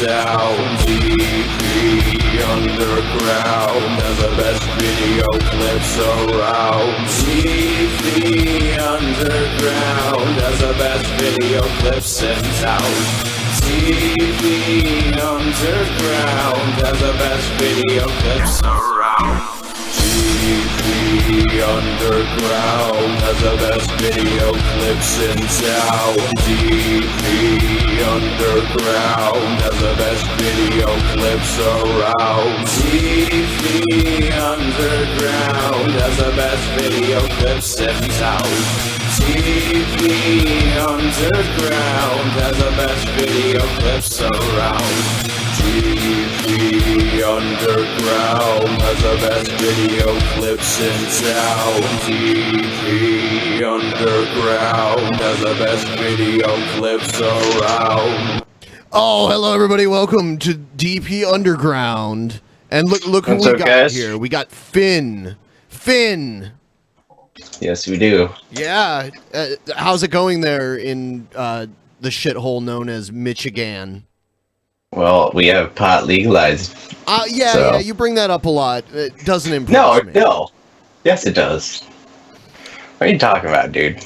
sound. TV Underground has the best video clips around. TV Underground has the best video clips in town. TV Underground has the best video clips around. TV Underground has the best video clips in town. TV Underground has the best video clips around. TV Underground has the best video clips in town. TV Underground has the best video clips around. TV Underground has the best video clips in town. TV Underground has the best video clips around. Oh, hello everybody. Welcome to DP Underground. And look who we got guys? here. We got Finn. Finn. Yes, we do. Yeah. How's it going there in the shithole known as Michigan? Well, we have pot legalized. Yeah, you bring that up a lot. It doesn't impress me. No. Yes, it does. What are you talking about, dude?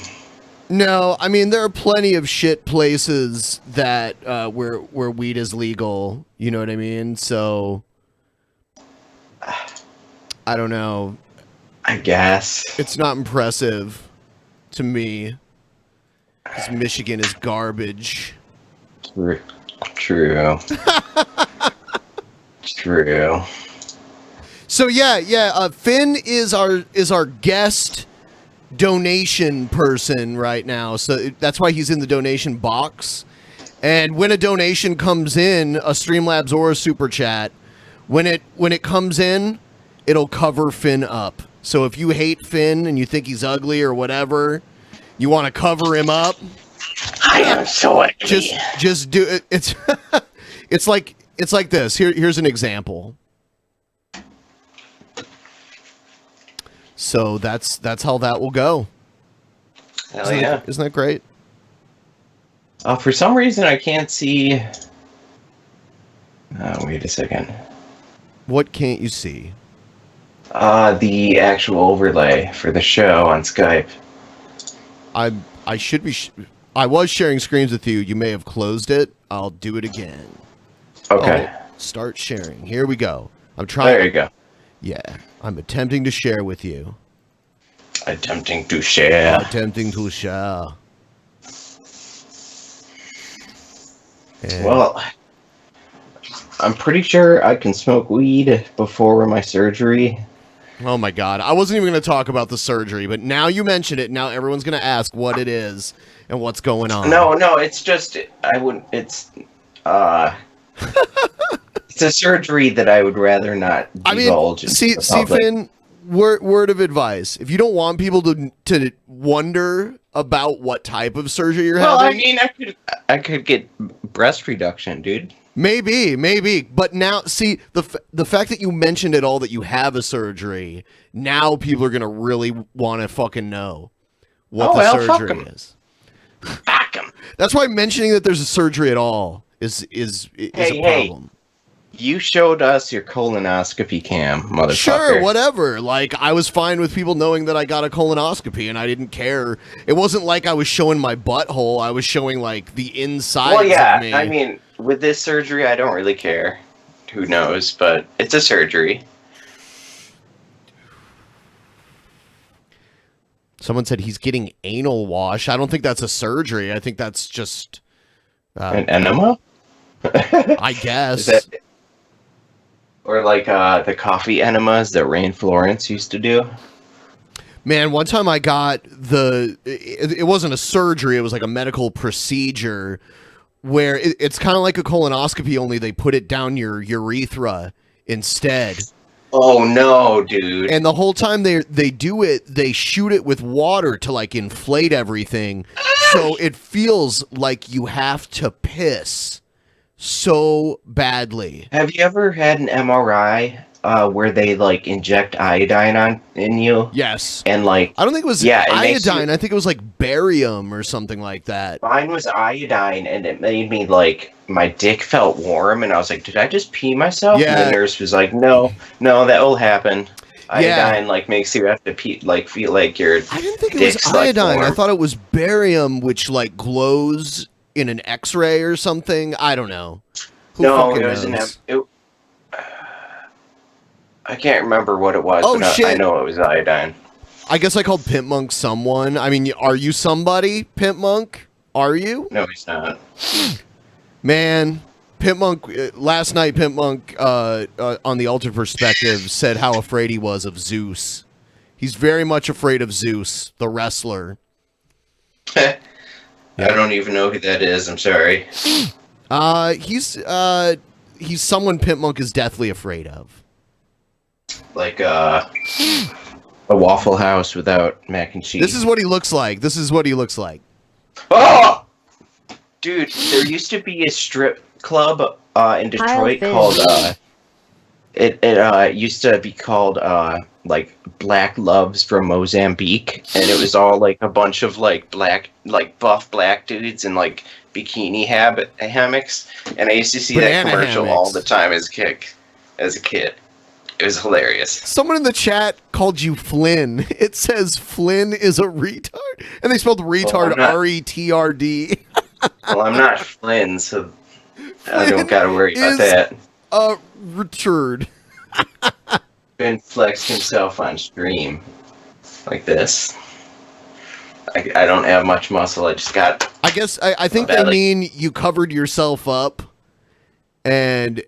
No, I mean, there are plenty of shit places that where weed is legal. You know what I mean? So, I don't know. I guess. It's not impressive to me. Because Michigan is garbage. True. True. So Finn is our guest donation person right now. So that's why he's in the donation box. And when a donation comes in, a Streamlabs or a Super Chat, when it comes in, it'll cover Finn up. So if you hate Finn and you think he's ugly or whatever, you want to cover him up. I am so ugly. Just do it. It's like this. Here's an example. So that's how that will go. Hell yeah. Isn't that great? For some reason, I can't see. Wait a second. What can't you see? The actual overlay for the show on Skype. I should be. I was sharing screens with you. You may have closed it. I'll do it again. Okay. Oh, start sharing. Here we go. I'm trying. There you go. Yeah, I'm attempting to share with you. Attempting to share. And Well, I'm pretty sure I can smoke weed before my surgery. oh my God, I wasn't even going to talk about the surgery, but now you mention it. Now everyone's going to ask what it is and what's going on. No, it's just it's it's a surgery that I would rather not divulge. See, Finn, word of advice: if you don't want people to wonder about what type of surgery you're having, I mean, I could get breast reduction, dude. Maybe, but now see the fact that you mentioned at all that you have a surgery. Now people are gonna really want to fucking know what the surgery is. Fuck 'em. That's why mentioning that there's a surgery at all is a problem. You showed us your colonoscopy cam, motherfucker. Sure, whatever. Like, I was fine with people knowing that I got a colonoscopy, and I didn't care. It wasn't like I was showing my butthole. I was showing, like, the insides of me. I mean, with this surgery, I don't really care. Who knows, but it's a surgery. Someone said he's getting anal wash. I don't think that's a surgery. I think that's just... an enema? I guess. Or like the coffee enemas that Rain Florence used to do? Man, one time I got it wasn't a surgery, it was like a medical procedure where it's kind of like a colonoscopy, only they put it down your urethra instead. Oh no, dude. And the whole time they do it, they shoot it with water to like inflate everything. So it feels like you have to piss so badly. Have you ever had an MRI where they like inject iodine in you? Yes. And like, I don't think it was yeah, it makes iodine. you- I think it was like barium or something like that. Mine was iodine, and it made me like my dick felt warm, and I was like, "Did I just pee myself?" And Yeah. the nurse was like, "No, that will happen. Yeah. Iodine like makes you have to pee, like feel like your I didn't think it dick's was like iodine. I warm." thought it was barium, which like glows in an X-ray or something. I don't know. Who No, fucking it was knows? I can't remember what it was, Oh, but shit. I know it was iodine. I guess I called Pimp Monk someone. I mean, are you somebody, Pimp Monk? Are you? No, he's not. Man, Pimp Monk, last night, Pimp Monk, on the Altered Perspective, said how afraid he was of Zeus. He's very much afraid of Zeus, the wrestler. I don't even know who that is. I'm sorry. He's someone Pimp Monk is deathly afraid of. Like a Waffle House without mac and cheese. This is what he looks like. This is what he looks like. Oh, dude, there used to be a strip club in Detroit called it used to be called like Black Loves from Mozambique, and it was all like a bunch of like buff black dudes in like bikini hammocks, and I used to see Banana that commercial all hammocks. the time as a kid. It was hilarious. Someone in the chat called you Flynn. It says Flynn is a retard, and they spelled retard I'm not- R-E-T-R-D. Well, I'm not Flynn, so I don't gotta worry is- about that. Richard. Ben flexed himself on stream like this. I don't have much muscle. I just got. I guess I think they mean you covered yourself up, and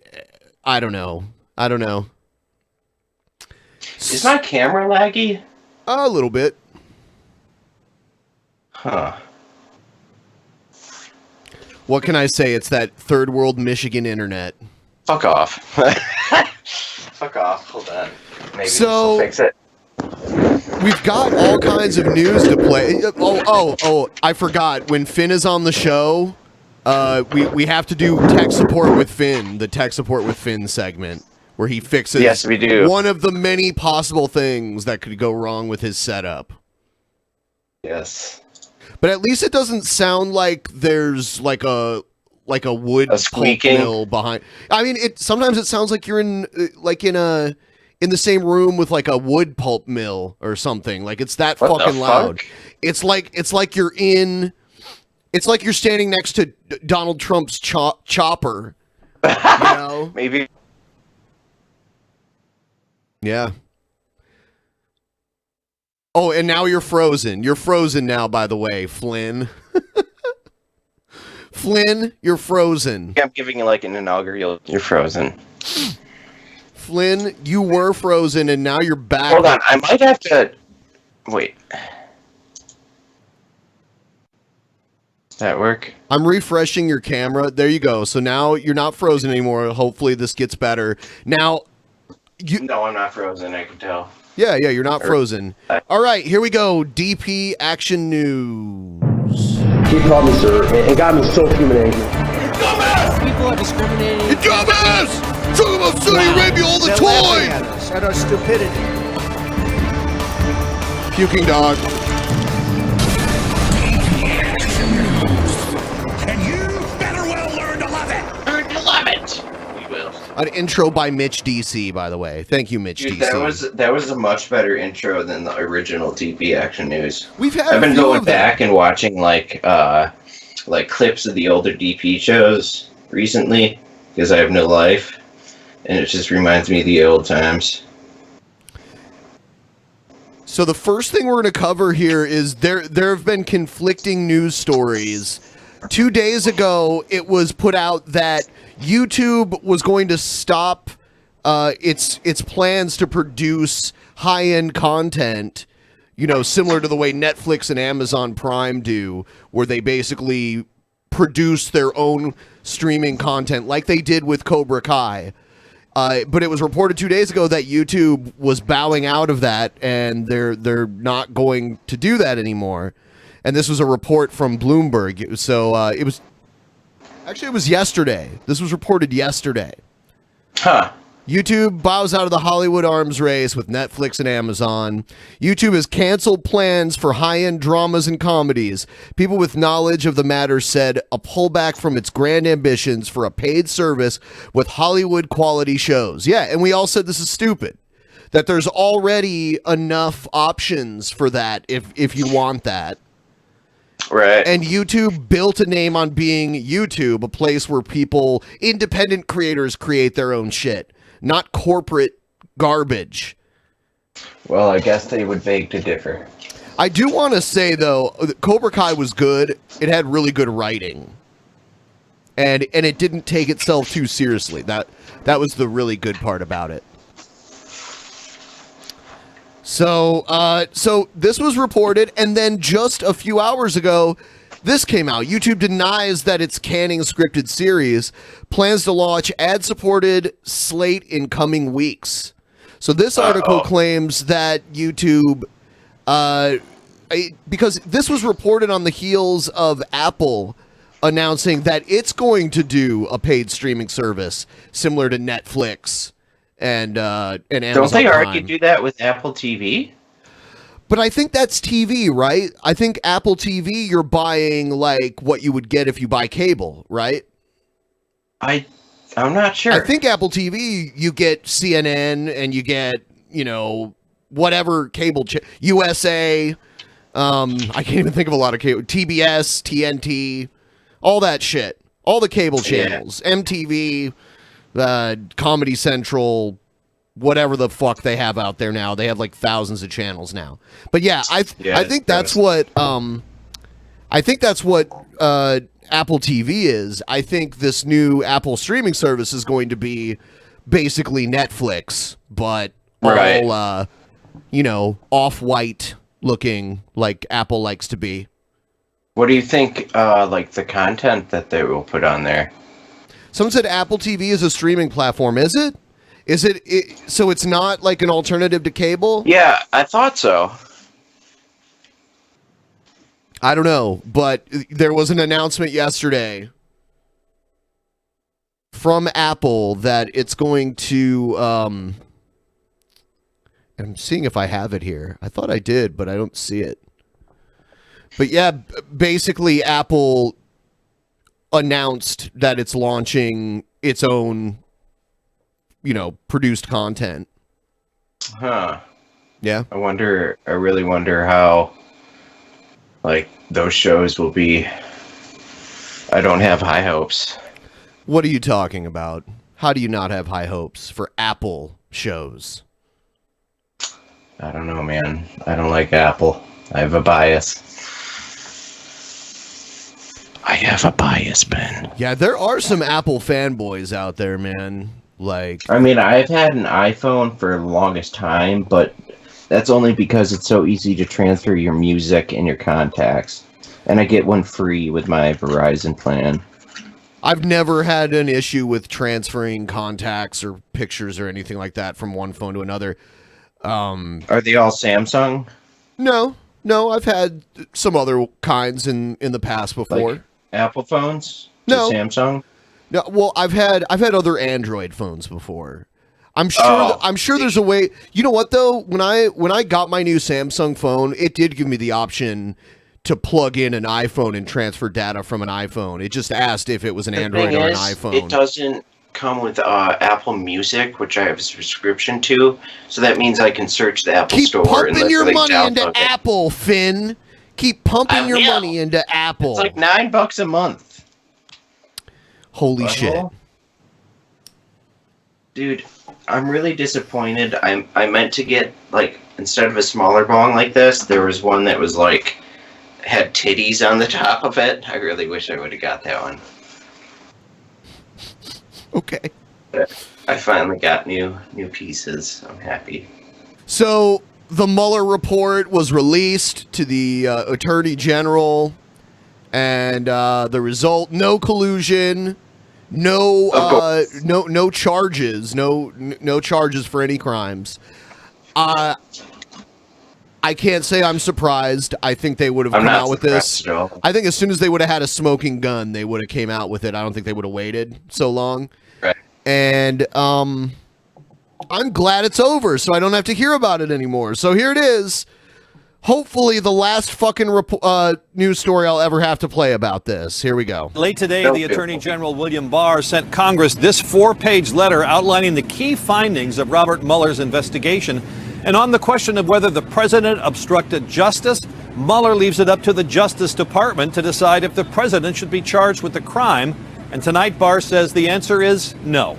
I don't know. Is my camera laggy? A little bit. Huh. What can I say? It's that third world Michigan internet. Fuck off. Fuck off. Hold on. Maybe So- this will fix it. We've got all kinds of news to play. Oh, I forgot. When Finn is on the show, we have to do tech support with Finn, the tech support with Finn segment, where he fixes Yes, we do. one of the many possible things that could go wrong with his setup. Yes. But at least it doesn't sound like there's like a wood A pulp squeaking? mill behind. I mean, sometimes it sounds like you're in the same room with like a wood pulp mill or something. Like it's that What the fucking loud. fuck? It's like you're standing next to Donald Trump's chopper. You know? Maybe. Yeah. Oh, and now you're frozen. You're frozen now, by the way, Flynn. Flynn, you're frozen. I'm giving you like an inaugural. You're frozen. Flynn, you were frozen and now you're back. Hold on. I might have to. Wait. Does that work? I'm refreshing your camera. There you go. So now you're not frozen anymore. Hopefully this gets better. Now, No, I'm not frozen. I can tell. yeah, you're not frozen. All right, here we go. DP Action News. He called me sir, and it got me so human angry. People are discriminating. You dumbass! Talk about Saudi Arabia all the They're laughing time! at us, at our stupidity. Puking dog. And you better well learn to love it. Learn to love it. We will. An intro by Mitch DC, by the way. Thank you, Mitch Dude, DC. that was a much better intro than the original DP Action News. We've had I've a been few going of them. back and watching like clips of the older DP shows recently because I have no life, and it just reminds me of the old times. So the first thing we're going to cover here is there have been conflicting news stories. 2 days ago, it was put out that YouTube was going to stop its plans to produce high-end content, you know, similar to the way Netflix and Amazon Prime do, where they basically produce their own streaming content like they did with Cobra Kai. But it was reported 2 days ago that YouTube was bowing out of that, and they're not going to do that anymore. And this was a report from Bloomberg. So it was yesterday. This was reported yesterday. Huh. YouTube bows out of the Hollywood arms race with Netflix and Amazon. YouTube has canceled plans for high-end dramas and comedies. People with knowledge of the matter said a pullback from its grand ambitions for a paid service with Hollywood quality shows. Yeah, and we all said this is stupid. That there's already enough options for that if you want that. Right. And YouTube built a name on being YouTube, a place where independent creators create their own shit, not corporate garbage. Well, I guess they would beg to differ. I do want to say, though, Cobra Kai was good. It had really good writing. And it didn't take itself too seriously. That was the really good part about it. So this was reported, and then just a few hours ago, this came out. YouTube denies that it's canning scripted series, plans to launch ad-supported slate in coming weeks. So this article claims that YouTube, because this was reported on the heels of Apple announcing that it's going to do a paid streaming service similar to Netflix and Amazon Don't they already Prime. do that with Apple TV? But I think that's TV, right? I think Apple TV, you're buying like what you would get if you buy cable, right? I'm not sure. I think Apple TV, you get CNN and you get, whatever cable, USA. I can't even think of a lot of cable. TBS, TNT, all that shit. All the cable channels. MTV, Comedy Central, whatever the fuck they have out there now. They have like thousands of channels now. But yeah, I think that's what Apple TV is. I think this new Apple streaming service is going to be basically Netflix, but all off-white looking like Apple likes to be. What do you think like the content that they will put on there? Someone said Apple TV is a streaming platform. Is it? So it's not like an alternative to cable? Yeah, I thought so. I don't know, but there was an announcement yesterday from Apple that it's going to I'm seeing if I have it here. I thought I did, but I don't see it. But yeah, basically Apple announced that it's launching its own produced content. Huh. Yeah. I really wonder how like those shows will be. I don't have high hopes. What are you talking about? How do you not have high hopes for Apple shows? I don't know, man. I don't like Apple. I have a bias. Ben. Yeah, there are some Apple fanboys out there, man. Like, I mean, I've had an iPhone for the longest time, but that's only because it's so easy to transfer your music and your contacts. And I get one free with my Verizon plan. I've never had an issue with transferring contacts or pictures or anything like that from one phone to another. Are they all Samsung? No, I've had some other kinds in the past before. Like Apple phones? No. To Samsung? No, well, I've had other Android phones before. I'm sure there's a way. You know what though? When I got my new Samsung phone, it did give me the option to plug in an iPhone and transfer data from an iPhone. It just asked if it was an Android or an iPhone. It doesn't come with Apple Music, which I have a subscription to, so that means I can search the Apple Keep Store and pumping your literally money into download it. Apple, Finn. Keep pumping your money into Apple. It's like $9 a month. Holy shit. Dude, I'm really disappointed. I meant to get, like, instead of a smaller bong like this, there was one that was, like, had titties on the top of it. I really wish I would have got that one. Okay. But I finally got new pieces. I'm happy. So, the Mueller report was released to the Attorney General, and the result, no collusion, no charges, no charges for any crimes. I can't say I'm surprised. I think they would have come out with this. I think as soon as they would have had a smoking gun, they would have came out with it. I don't think they would have waited so long. Right. And I'm glad it's over, so I don't have to hear about it anymore. So here it is. Hopefully the last fucking news story I'll ever have to play about this. Here we go. Late today, the Attorney General William Barr sent Congress this 4-page letter outlining the key findings of Robert Mueller's investigation. And on the question of whether the president obstructed justice, Mueller leaves it up to the Justice Department to decide if the president should be charged with the crime. And tonight, Barr says the answer is no.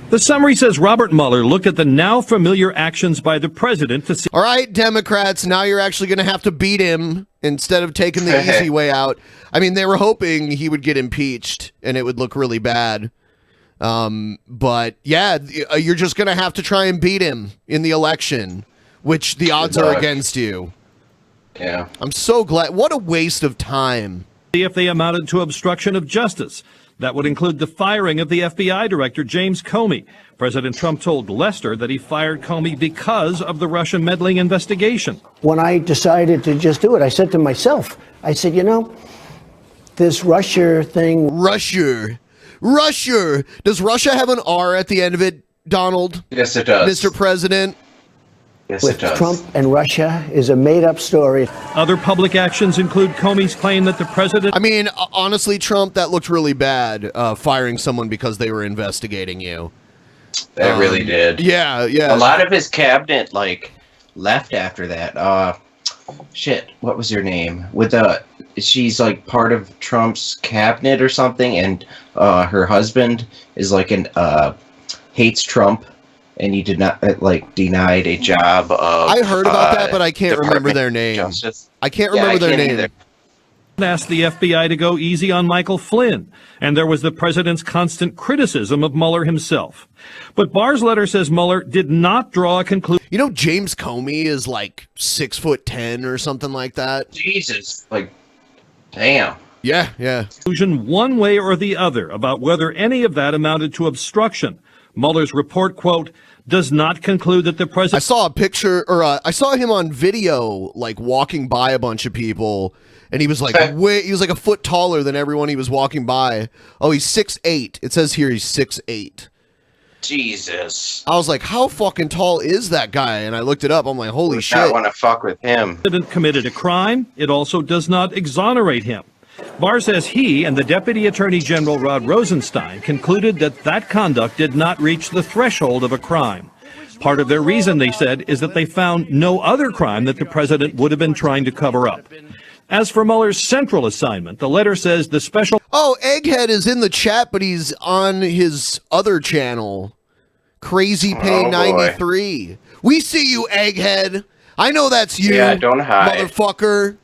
The summary says Robert Mueller looked at the now familiar actions by the president to see. All right, Democrats, now you're actually going to have to beat him instead of taking the easy way out. I mean, they were hoping he would get impeached and it would look really bad. But yeah, you're just going to have to try and beat him in the election, which the odds are against you. Yeah. I'm so glad. What a waste of time. See if they amounted to obstruction of justice. That would include the firing of the FBI director, James Comey. President Trump told Lester that he fired Comey because of the Russian meddling investigation. When I decided to just do it, I said to myself, I said, you know, this Russia thing. Russia. Does Russia have an R at the end of it, Donald? Yes, it does. Mr. President? Yes, With it does. Trump and Russia is a made-up story. Other public actions include Comey's claim that the president... I mean, honestly, Trump, that looked really bad, firing someone because they were investigating you. That really did. Yeah. A lot of his cabinet, like, left after that. Shit, what was her name? She's, like, part of Trump's cabinet or something, and her husband is, like, hates Trump. And he did not, denied a job of... I heard about that, but I can't remember Department their of name. Justice. I can't remember their name. Either. asked the FBI to go easy on Michael Flynn, and there was the president's constant criticism of Mueller himself. But Barr's letter says Mueller did not draw a conclusion. You know, James Comey is like 6'10" or something like that. Jesus, damn. Yeah. One way or the other about whether any of that amounted to obstruction. Mueller's report, quote, does not conclude that the president... I saw a picture, or I saw him on video, like walking by a bunch of people, and he was like he was like a foot taller than everyone he was walking by. Oh, he's 6'8". It says here he's 6'8". Jesus. I was like, how fucking tall is that guy? And I looked it up. I'm like, holy shit. I want to fuck with him. The president committed a crime. It also does not exonerate him. Barr says he and the Deputy Attorney General Rod Rosenstein concluded that that conduct did not reach the threshold of a crime. Part of their reason, they said, is that they found no other crime that the president would have been trying to cover up. As for Mueller's central assignment, the letter says the special... Oh, Egghead is in the chat, but he's on his other channel, Crazy Pay 93. We see you, Egghead. I know that's you, yeah, don't hide. motherfucker.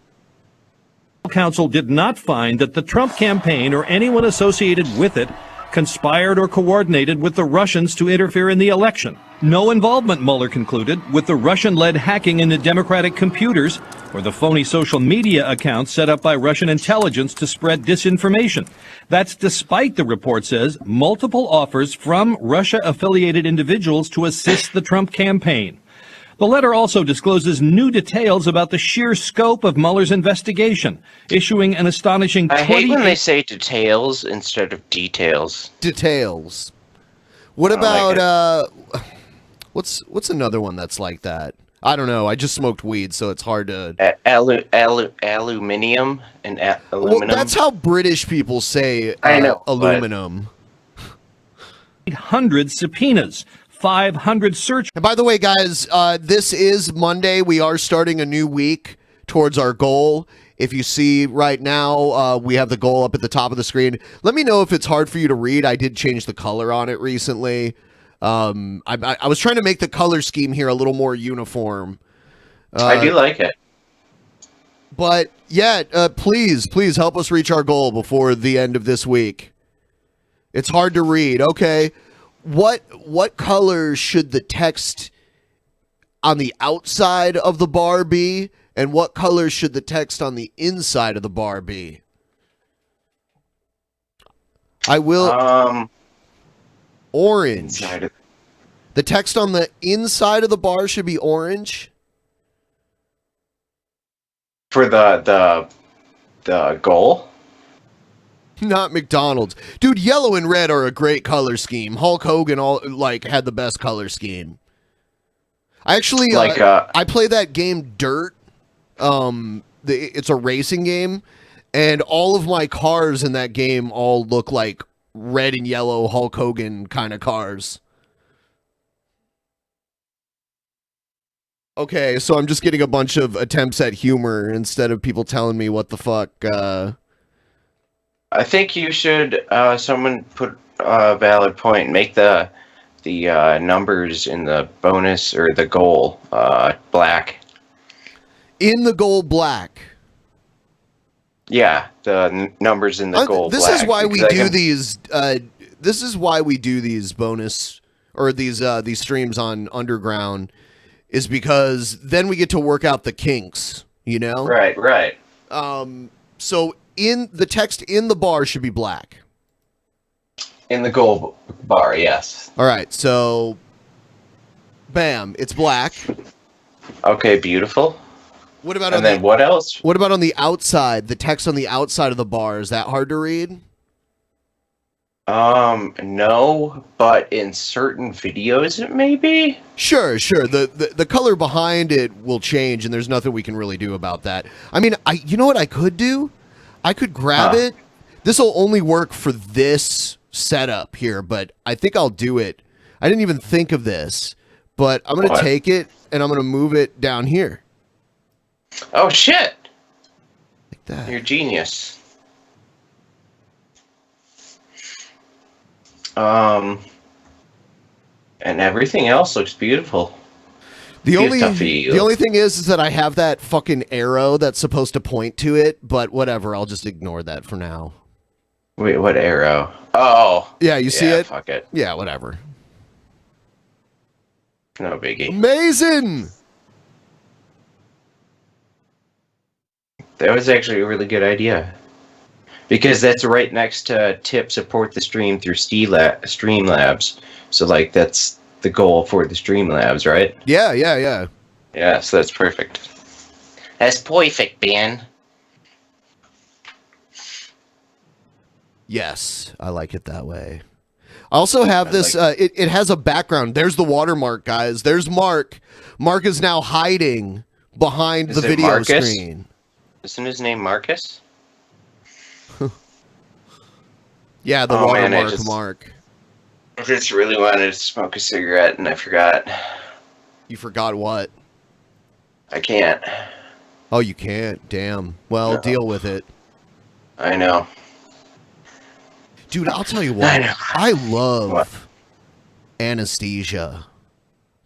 Counsel did not find that the Trump campaign or anyone associated with it conspired or coordinated with the Russians to interfere in the election. No involvement, Mueller concluded, with the Russian-led hacking into Democratic computers or the phony social media accounts set up by Russian intelligence to spread disinformation. That's despite, the report says, multiple offers from Russia-affiliated individuals to assist the Trump campaign. The letter also discloses new details about the sheer scope of Mueller's investigation, issuing an astonishing 28... I hate when they say details instead of details. Details. What about, what's another one that's like that? I don't know. I just smoked weed, so it's hard to... Aluminium and aluminum. Well, that's how British people say I know, aluminum. 800 subpoenas. 500 search. And by the way, guys, this is Monday. We are starting a new week towards our goal. If you see right now, we have the goal up at the top of the screen. Let me know if it's hard for you to read. I did change the color on it recently. I was trying to make the color scheme here a little more uniform. I do like it. But yeah, please help us reach our goal before the end of this week. It's hard to read. Okay. What color should the text on the outside of the bar be, and what color should the text on the inside of the bar be? I will orange. The text on the inside of the bar should be orange. For the goal? Not McDonald's. Dude, yellow and red are a great color scheme. Hulk Hogan had the best color scheme. I actually I play that game Dirt. It's a racing game, and all of my cars in that game all look like red and yellow Hulk Hogan kind of cars. Okay, so I'm just getting a bunch of attempts at humor instead of people telling me what the fuck. I think you should. Someone put a valid point. Make the numbers in the bonus or the goal black. In the goal black. Yeah, the numbers in the goal. This black, is why we because do these. This is why we do these bonus or these streams on Underground, is because then we get to work out the kinks. You know. Right. So in the text in the bar should be black. In the goal bar, yes. All right, so bam, it's black. Okay, beautiful. What about and then what else? What about on the outside? The text on the outside of the bar, is that hard to read? No, but in certain videos it may be. Sure. The color behind it will change, and there's nothing we can really do about that. I mean, you know what I could do? I could grab it. This will only work for this setup here, but I think I'll do it. I didn't even think of this, but I'm going to take it and I'm going to move it down here. Oh, shit. Like that. You're a genius. And everything else looks beautiful. The only thing is that I have that fucking arrow that's supposed to point to it, but whatever, I'll just ignore that for now. Wait, what arrow? Oh. Yeah, you see it? Fuck it. Yeah, whatever. No biggie. Amazing! That was actually a really good idea. Because that's right next to tip support the stream through Streamlabs. So, like, that's the goal for the Streamlabs, right? Yeah. Yeah, so that's perfect. That's perfect, Ben. Yes, I like it that way. I also have this, it has a background. There's the watermark, guys. There's Mark. Mark is now hiding behind the video Marcus? screen. Isn't his name Marcus? Yeah, the watermark Mark. I just really wanted to smoke a cigarette and I forgot. You forgot what? I can't. Oh, you can't? Damn. Well, No. deal with it. I know. Dude, I'll tell you what. I know. I love Anesthesia.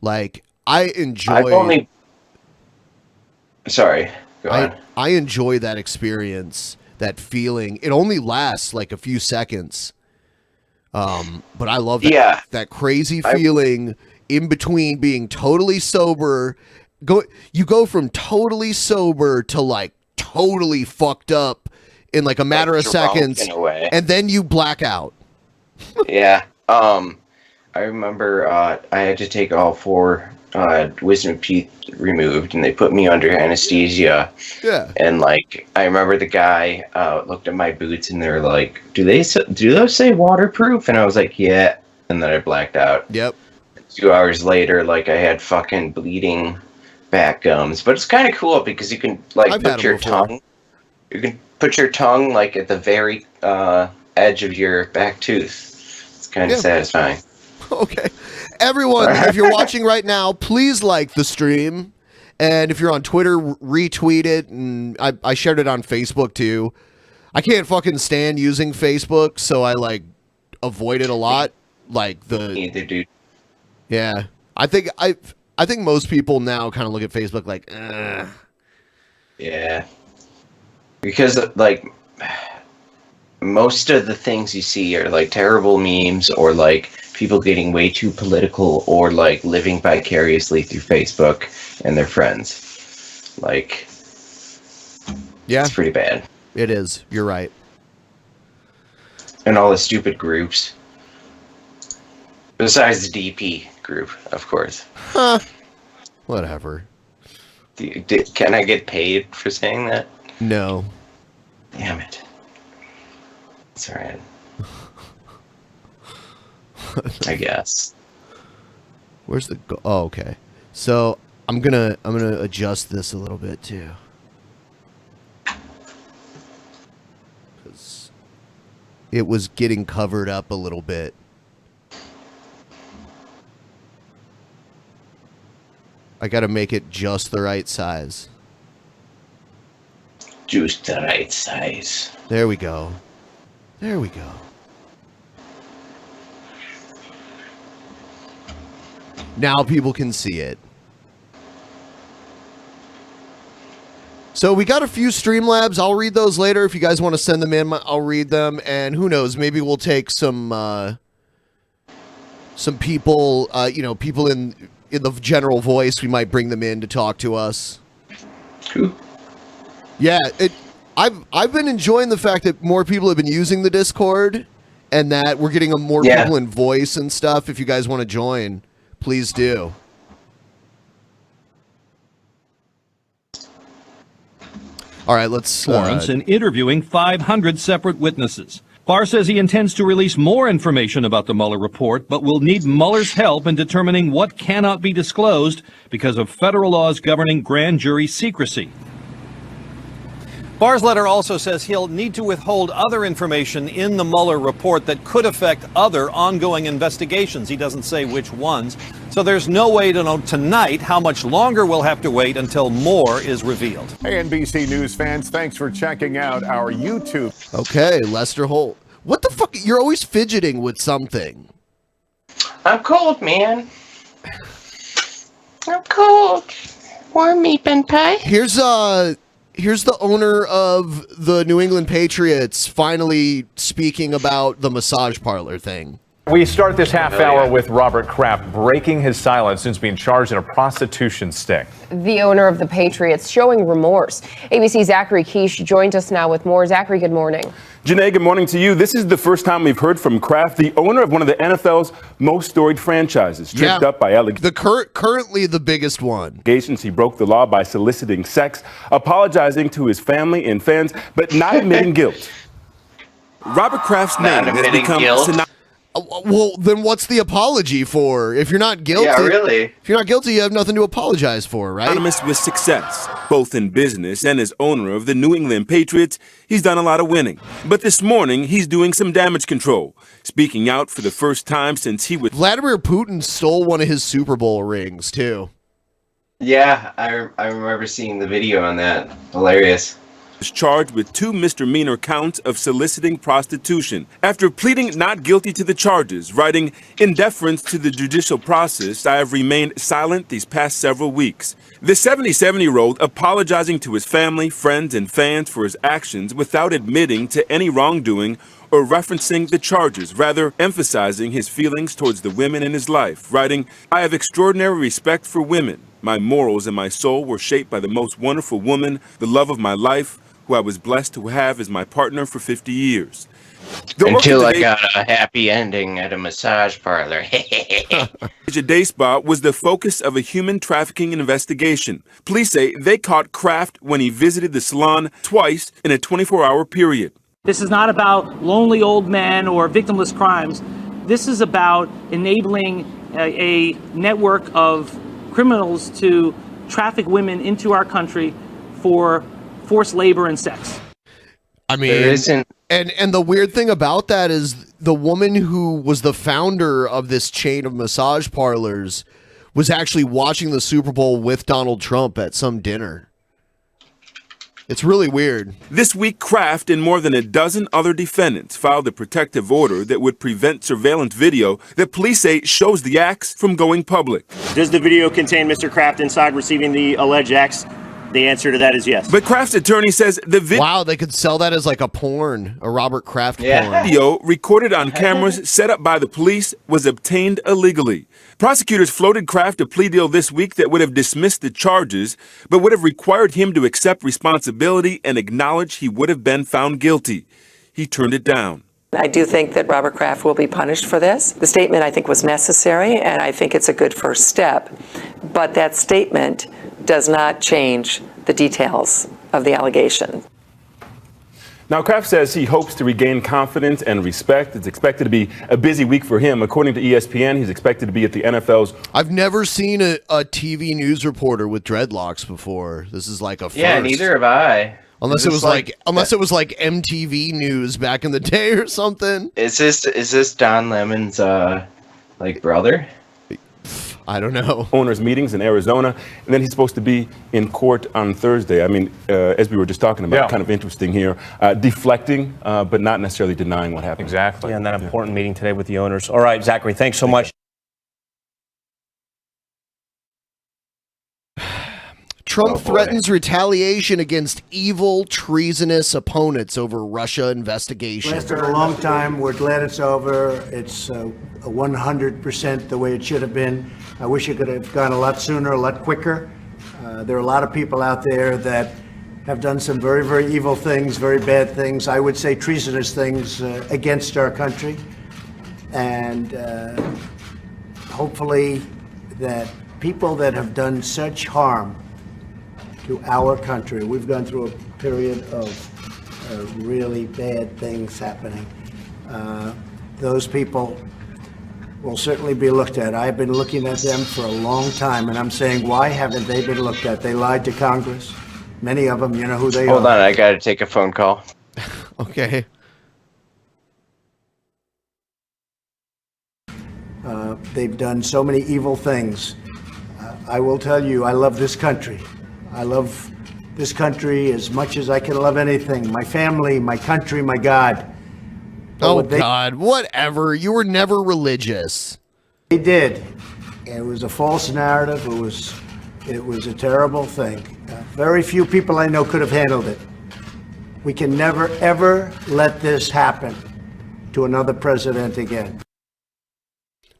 Like, I enjoy... Sorry. Go on. I enjoy that experience, that feeling. It only lasts like a few seconds. But I love that, that crazy feeling in between being totally sober. You go from totally sober to like totally fucked up in like a matter of seconds, and then you black out. Yeah. I remember I had to take all 4 wisdom teeth removed, and they put me under anesthesia. Yeah. And like, I remember the guy looked at my boots, and they're like, "Do those say waterproof?" And I was like, "Yeah." And then I blacked out. Yep. 2 hours later, like, I had fucking bleeding back gums. But it's kind of cool because you can like put your tongue. You can put your tongue like at the very edge of your back tooth. It's kind of satisfying. Okay. Everyone, if you're watching right now, please like the stream. And if you're on Twitter, retweet it. And I shared it on Facebook too. I can't fucking stand using Facebook, so I like avoid it a lot. Like Neither, dude. Yeah. I think most people now kind of look at Facebook like, ugh. Yeah. Because like most of the things you see are like terrible memes or like people getting way too political or like living vicariously through Facebook and their friends. Like, yeah, it's pretty bad. It is. You're right. And all the stupid groups. Besides the DP group, of course. Huh. Whatever. Can I get paid for saying that? No. Damn it. It's alright. I guess. Where's the oh, okay. So I'm gonna adjust this a little bit too. Because it was getting covered up a little bit. I gotta make it just the right size. Just the right size. There we go. There we go. Now people can see it. So we got a few Streamlabs. I'll read those later. If you guys want to send them in, I'll read them. And who knows, maybe we'll take some people, people in the general voice. We might bring them in to talk to us. Cool. Yeah, I've been enjoying the fact that more people have been using the Discord and that we're getting more people in voice and stuff. If you guys want to join, please do. All right, let's... warrants in interviewing 500 separate witnesses. Barr says he intends to release more information about the Mueller report, but will need Mueller's help in determining what cannot be disclosed because of federal laws governing grand jury secrecy. Barr's letter also says he'll need to withhold other information in the Mueller report that could affect other ongoing investigations. He doesn't say which ones. So there's no way to know tonight how much longer we'll have to wait until more is revealed. Hey, NBC News fans, thanks for checking out our YouTube. Okay, Lester Holt. What the fuck? You're always fidgeting with something. I'm cold, man. I'm cold. Warm me, Benpai. Here's the owner of the New England Patriots finally speaking about the massage parlor thing. We start this half hour with Robert Kraft breaking his silence since being charged in a prostitution sting. The owner of the Patriots showing remorse. ABC's Zachary Keish joins us now with more. Zachary, good morning. Janae, good morning to you. This is the first time we've heard from Kraft, the owner of one of the NFL's most storied franchises, tripped up by currently the biggest one. Allegations he broke the law by soliciting sex, apologizing to his family and fans, but not admitting guilt. Robert Kraft's name has become well, then what's the apology for? If you're not guilty, if you're not guilty, you have nothing to apologize for, right? Anonymous with success, both in business and as owner of the New England Patriots, he's done a lot of winning. But this morning, he's doing some damage control, speaking out for the first time since he was... Vladimir Putin stole one of his Super Bowl rings, too. Yeah, I remember seeing the video on that. Hilarious. Was charged with 2 misdemeanor counts of soliciting prostitution. After pleading not guilty to the charges, writing, "In deference to the judicial process, I have remained silent these past several weeks." The 77-year-old apologizing to his family, friends, and fans for his actions without admitting to any wrongdoing or referencing the charges, rather emphasizing his feelings towards the women in his life, writing, "I have extraordinary respect for women. My morals and my soul were shaped by the most wonderful woman, the love of my life, who I was blessed to have as my partner for 50 years. Until I got a happy ending at a massage parlor. A day spa was the focus of a human trafficking investigation. Police say they caught Kraft when he visited the salon twice in a 24-hour period. This is not about lonely old men or victimless crimes. This is about enabling a network of criminals to traffic women into our country for forced labor and sex. I mean, and the weird thing about that is the woman who was the founder of this chain of massage parlors was actually watching the Super Bowl with Donald Trump at some dinner. It's really weird. This week, Kraft and more than a dozen other defendants filed a protective order that would prevent surveillance video that police say shows the acts from going public. Does the video contain Mr. Kraft inside receiving the alleged acts? The answer to that is yes. But Kraft's attorney says the video... Wow, they could sell that as like a porn, a Robert Kraft porn. Video recorded on cameras set up by the police was obtained illegally. Prosecutors floated Kraft a plea deal this week that would have dismissed the charges, but would have required him to accept responsibility and acknowledge he would have been found guilty. He turned it down. I do think that Robert Kraft will be punished for this. The statement, I think, was necessary, and I think it's a good first step. But that statement does not change the details of the allegation. Now, Kraft says he hopes to regain confidence and respect. It's expected to be a busy week for him. According to ESPN, he's expected to be at the NFL's. I've never seen a TV news reporter with dreadlocks before. This is like a first. Yeah, neither have I. Unless it was like MTV News back in the day or something. Is this Don Lemon's like brother? I don't know. Owners' meetings in Arizona, and then he's supposed to be in court on Thursday. I mean, as we were just talking about, kind of interesting here, deflecting, but not necessarily denying what happened. Exactly. Yeah, and that important meeting today with the owners. All right, Zachary, thanks so much. Trump threatens retaliation against evil, treasonous opponents over Russia investigation. Lasted a long time. We're glad it's over. It's 100% the way it should have been. I wish it could have gone a lot sooner, a lot quicker. There are a lot of people out there that have done some very, very evil things, very bad things. I would say treasonous things against our country. And hopefully that people that have done such harm to our country. We've gone through a period of really bad things happening. Those people will certainly be looked at. I've been looking at them for a long time, and I'm saying, why haven't they been looked at? They lied to Congress. Many of them, you know who they are. Hold on, I got to take a phone call. Okay. They've done so many evil things. I will tell you, I love this country. I love this country as much as I can love anything. My family, my country, my God. Oh, God, whatever. You were never religious. They did. It was a false narrative. It was a terrible thing. Very few people I know could have handled it. We can never, ever let this happen to another president again.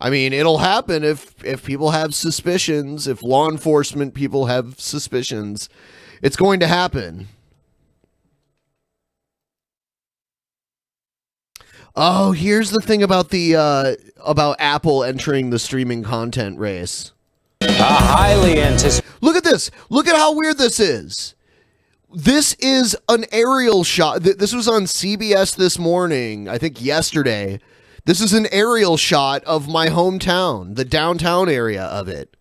I mean, it'll happen if people have suspicions, if law enforcement people have suspicions. It's going to happen. Oh, here's the thing about about Apple entering the streaming content race. Highly anticipated. Look at this. Look at how weird this is. This is an aerial shot. This was on CBS this morning, I think yesterday. This is an aerial shot of my hometown, the downtown area of it.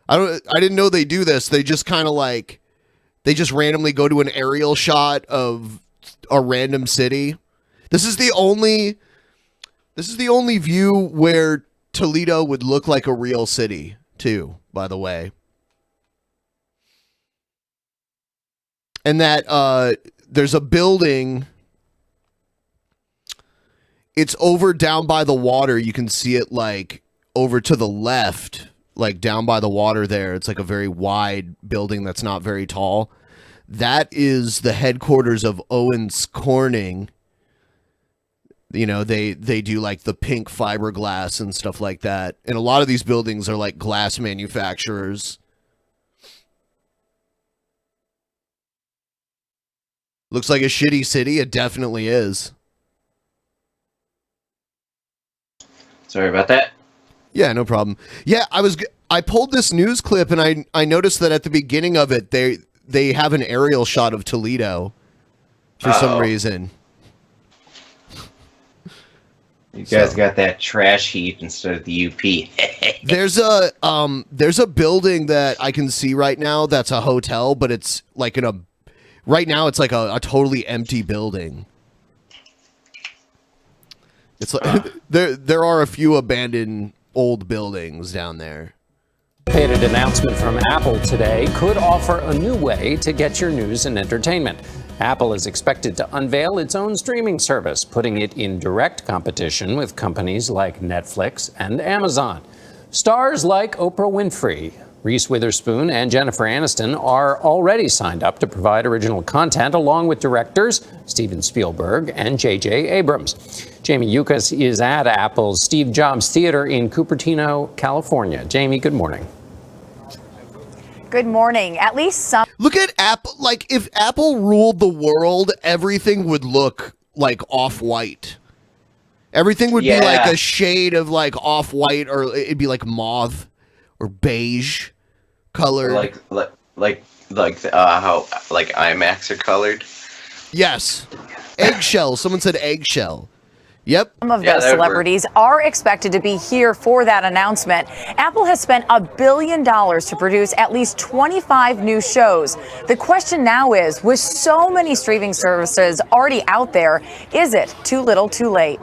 I didn't know they do this. They just kind of like, they just randomly go to an aerial shot of a random city. This is the only view where Toledo would look like a real city, too, by the way. And that there's a building. It's over down by the water. You can see it like over to the left, like down by the water there. It's like a very wide building that's not very tall. That is the headquarters of Owens Corning. You know, they do like the pink fiberglass and stuff like that. And a lot of these buildings are like glass manufacturers. Looks like a shitty city. It definitely is. Sorry about that. Yeah, no problem. Yeah, I pulled this news clip and I noticed that at the beginning of it they have an aerial shot of Toledo for some reason. You guys got that trash heap instead of the UP. There's a building that I can see right now that's a hotel, but it's like right now it's like a totally empty building. It's like there are a few abandoned old buildings down there. An announcement from Apple today could offer a new way to get your news and entertainment. Apple is expected to unveil its own streaming service, putting it in direct competition with companies like Netflix and Amazon. Stars like Oprah Winfrey, Reese Witherspoon, and Jennifer Aniston are already signed up to provide original content, along with directors Steven Spielberg and J.J. Abrams. Jamie Yukas is at Apple's Steve Jobs Theater in Cupertino, California. Jamie, good morning. Good morning. At least some. Look at Apple. Like, if Apple ruled the world, everything would look like off-white. Everything would be like a shade of like off-white, or it'd be like mauve or beige color. Like how like IMAX are colored. Yes. Eggshell. Someone said eggshell. Yep. Some of those celebrities are expected to be here for that announcement. Apple has spent $1 billion to produce at least 25 new shows. The question now is, with so many streaming services already out there, is it too little too late?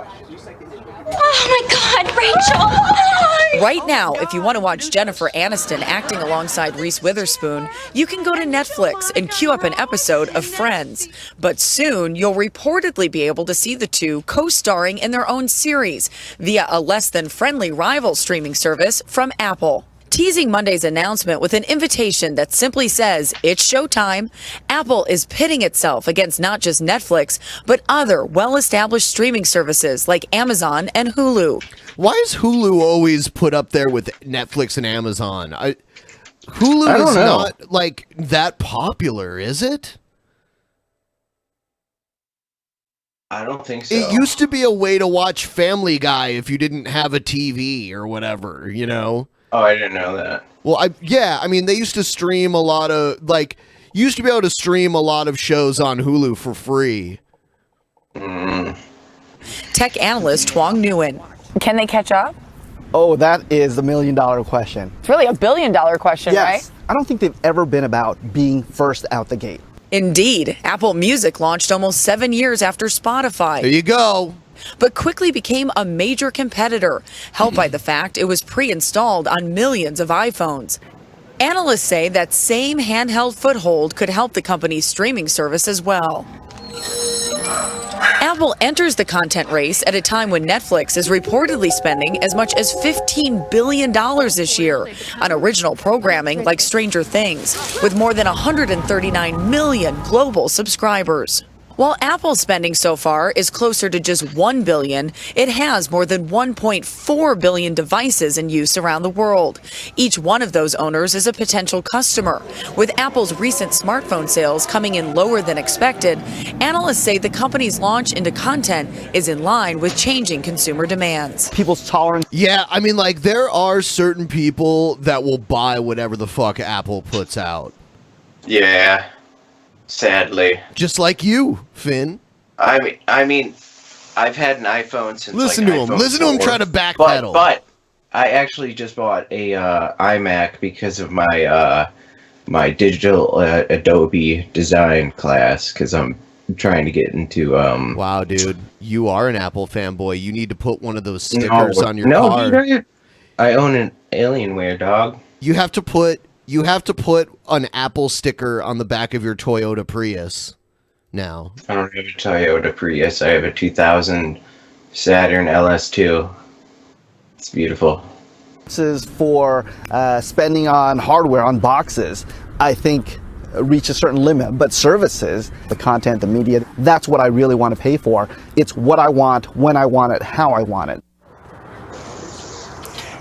Oh my God, Rachel! Right now, if you want to watch Jennifer Aniston acting alongside Reese Witherspoon, you can go to Netflix and queue up an episode of Friends. But soon, you'll reportedly be able to see the two co-starring in their own series via a less than friendly rival streaming service from Apple. Teasing Monday's announcement with an invitation that simply says, it's showtime, Apple is pitting itself against not just Netflix, but other well-established streaming services like Amazon and Hulu. Why is Hulu always put up there with Netflix and Amazon? Hulu I don't is know. not like that popular, is it? I don't think so. It used to be a way to watch Family Guy if you didn't have a TV or whatever, you know? Oh, I didn't know that. Well, I mean, they used to stream a lot of, you used to be able to stream a lot of shows on Hulu for free. Tech analyst Twong Nguyen. Can they catch up? Oh, that is the $1 million question. It's really $1 billion question, Yes. right? I don't think they've ever been about being first out the gate. Indeed, Apple Music launched almost 7 years after Spotify. There you go. But quickly became a major competitor, helped by the fact it was pre-installed on millions of iPhones. Analysts say that same handheld foothold could help the company's streaming service as well. Apple enters the content race at a time when Netflix is reportedly spending as much as $15 billion this year on original programming like Stranger Things, with more than 139 million global subscribers. While Apple's spending so far is closer to just $1 billion, it has more than 1.4 billion devices in use around the world. Each one of those owners is a potential customer. With Apple's recent smartphone sales coming in lower than expected, analysts say the company's launch into content is in line with changing consumer demands. People's tolerance. Yeah, I mean, there are certain people that will buy whatever the fuck Apple puts out. Yeah. Sadly. Just like you, Finn. I mean, I've had an iPhone since. Listen to him. Listen to him try to backpedal. But I actually just bought a iMac because of my my digital Adobe design class because I'm trying to get into. Wow, dude, you are an Apple fanboy. You need to put one of those stickers on your car. No, I own an Alienware, dog. You have to put an Apple sticker on the back of your Toyota Prius now. I don't have a Toyota Prius. I have a 2000 Saturn LS2. It's beautiful. This is for spending on hardware, on boxes, I think reach a certain limit. But services, the content, the media, that's what I really want to pay for. It's what I want, when I want it, how I want it.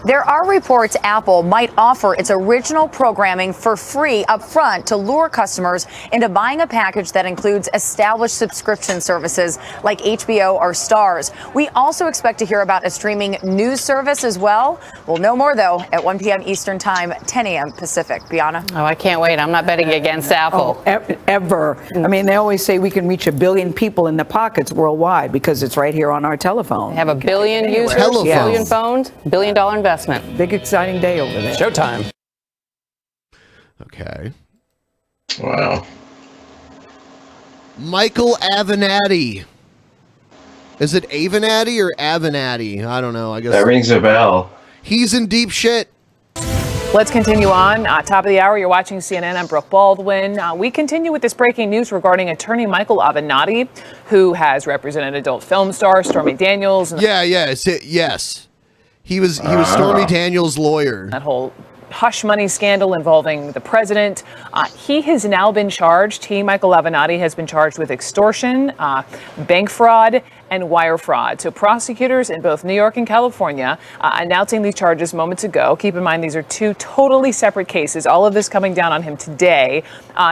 There are reports Apple might offer its original programming for free up front to lure customers into buying a package that includes established subscription services like HBO or Starz. We also expect to hear about a streaming news service as well. We'll know more, though, at 1 p.m. Eastern Time, 10 a.m. Pacific. Bianna? Oh, I can't wait. I'm not betting against Apple. Ever. I mean, they always say we can reach 1 billion people in the pockets worldwide because it's right here on our telephone. They have 1 billion users, Telephone. billion phones, $1 billion investment. Big exciting day over there. Showtime. Okay. Wow. Michael Avenatti. Is it Avenatti or Avenatti? I don't know. I guess That rings a bell. He's in deep shit. Let's continue on. Top of the hour, you're watching CNN. I'm Brooke Baldwin. We continue with this breaking news regarding attorney Michael Avenatti, who has represented adult film star Stormy Daniels. Yes. He was Stormy Daniels' lawyer. That whole hush money scandal involving the president. He has now been charged. Michael Avenatti, has been charged with extortion, bank fraud, and wire fraud. So prosecutors in both New York and California announcing these charges moments ago. Keep in mind, these are two totally separate cases. All of this coming down on him today.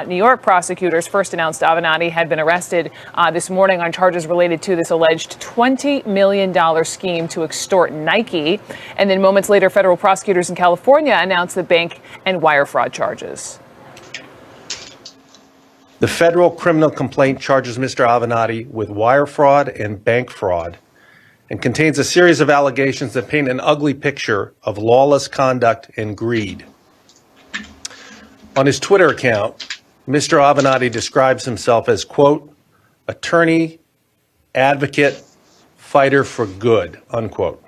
New York prosecutors first announced Avenatti had been arrested this morning on charges related to this alleged $20 million scheme to extort Nike. And then moments later, federal prosecutors in California announced the bank and wire fraud charges. The federal criminal complaint charges Mr. Avenatti with wire fraud and bank fraud and contains a series of allegations that paint an ugly picture of lawless conduct and greed. On his Twitter account, Mr. Avenatti describes himself as, quote, attorney, advocate, fighter for good, unquote.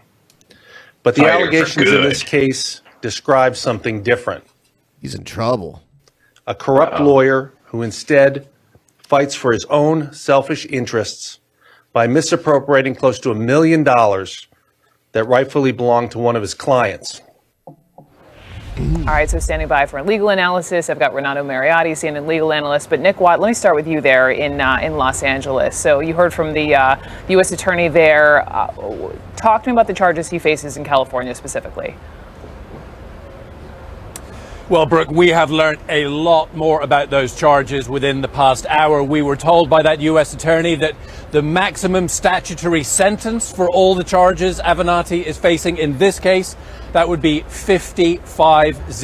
But the allegations in this case describe something different. He's in trouble. A corrupt lawyer who instead fights for his own selfish interests by misappropriating close to $1 million that rightfully belonged to one of his clients. All right, so standing by for a legal analysis, I've got Renato Mariotti, CNN legal analyst. But Nick Watt, let me start with you there in Los Angeles. So you heard from the U.S. attorney there. Talk to me about the charges he faces in California specifically. Well, Brooke, we have learned a lot more about those charges within the past hour. We were told by that U.S. attorney that the maximum statutory sentence for all the charges Avenatti is facing in this case, that would be 55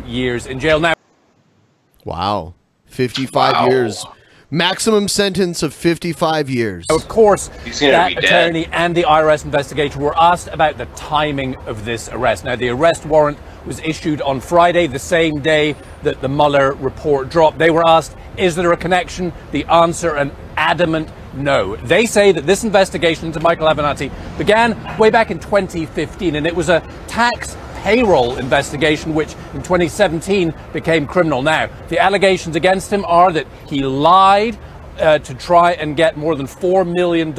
years in jail. Now, wow, 55 years. Maximum sentence of 55 years. Of course, that be dead. attorney and the IRS investigator were asked about the timing of this arrest. Now, the arrest warrant was issued on Friday, the same day that the Mueller report dropped. They were asked, is there a connection? The answer, an adamant no. They say that this investigation into Michael Avenatti began way back in 2015, and it was a tax payroll investigation, which in 2017 became criminal. Now, the allegations against him are that he lied to try and get more than $4 million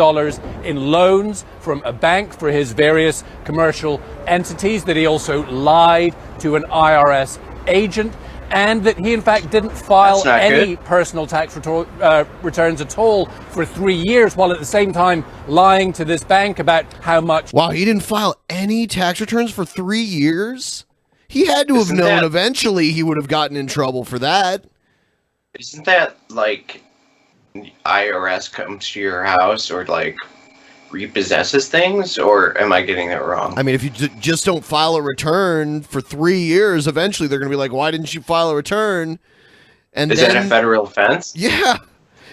in loans from a bank for his various commercial entities, that he also lied to an IRS agent, and that he in fact didn't file any personal tax returns at all for 3 years, while at the same time lying to this bank about how much. Wow, he didn't file any tax returns for 3 years? He had to have known eventually he would have gotten in trouble for that. Isn't that like IRS comes to your house or like repossesses things, or am I getting that wrong? I mean, if you just don't file a return for 3 years, eventually they're going to be like, why didn't you file a return? And Is that a federal offense? Yeah.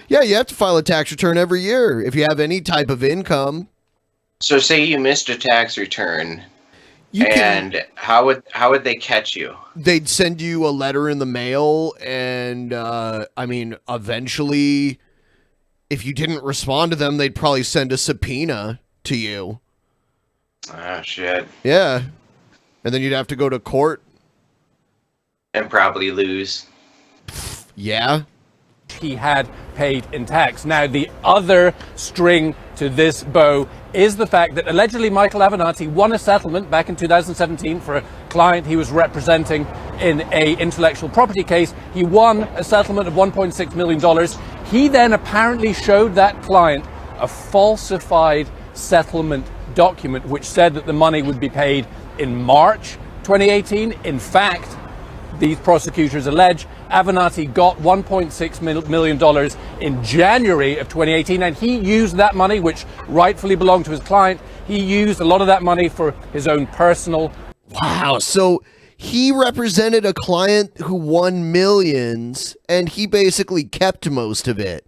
Yeah, you have to file a tax return every year if you have any type of income. So say you missed a tax return, how would they catch you? They'd send you a letter in the mail, and I mean, eventually, if you didn't respond to them, they'd probably send a subpoena to you. Oh, shit. Yeah. And then you'd have to go to court. And probably lose. Yeah. He had paid in tax. Now, the other string to this bow is the fact that allegedly Michael Avenatti won a settlement back in 2017 for a client he was representing in a intellectual property case. He won a settlement of $1.6 million. He then apparently showed that client a falsified settlement document which said that the money would be paid in March 2018. In fact, these prosecutors allege Avenatti got $1.6 million in January of 2018, and he used that money, which rightfully belonged to his client. He used a lot of that money for his own personal. Wow. So he represented a client who won millions, and he basically kept most of it.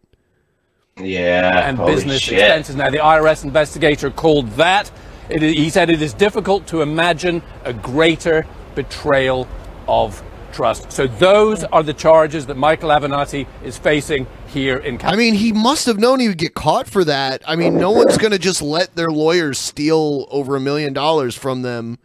Yeah. And business expenses. Now, the IRS investigator called that. He said it is difficult to imagine a greater betrayal of trust. So those are the charges that Michael Avenatti is facing here in California. I mean, he must have known he would get caught for that. I mean, no one's going to just let their lawyers steal over $1 million from them.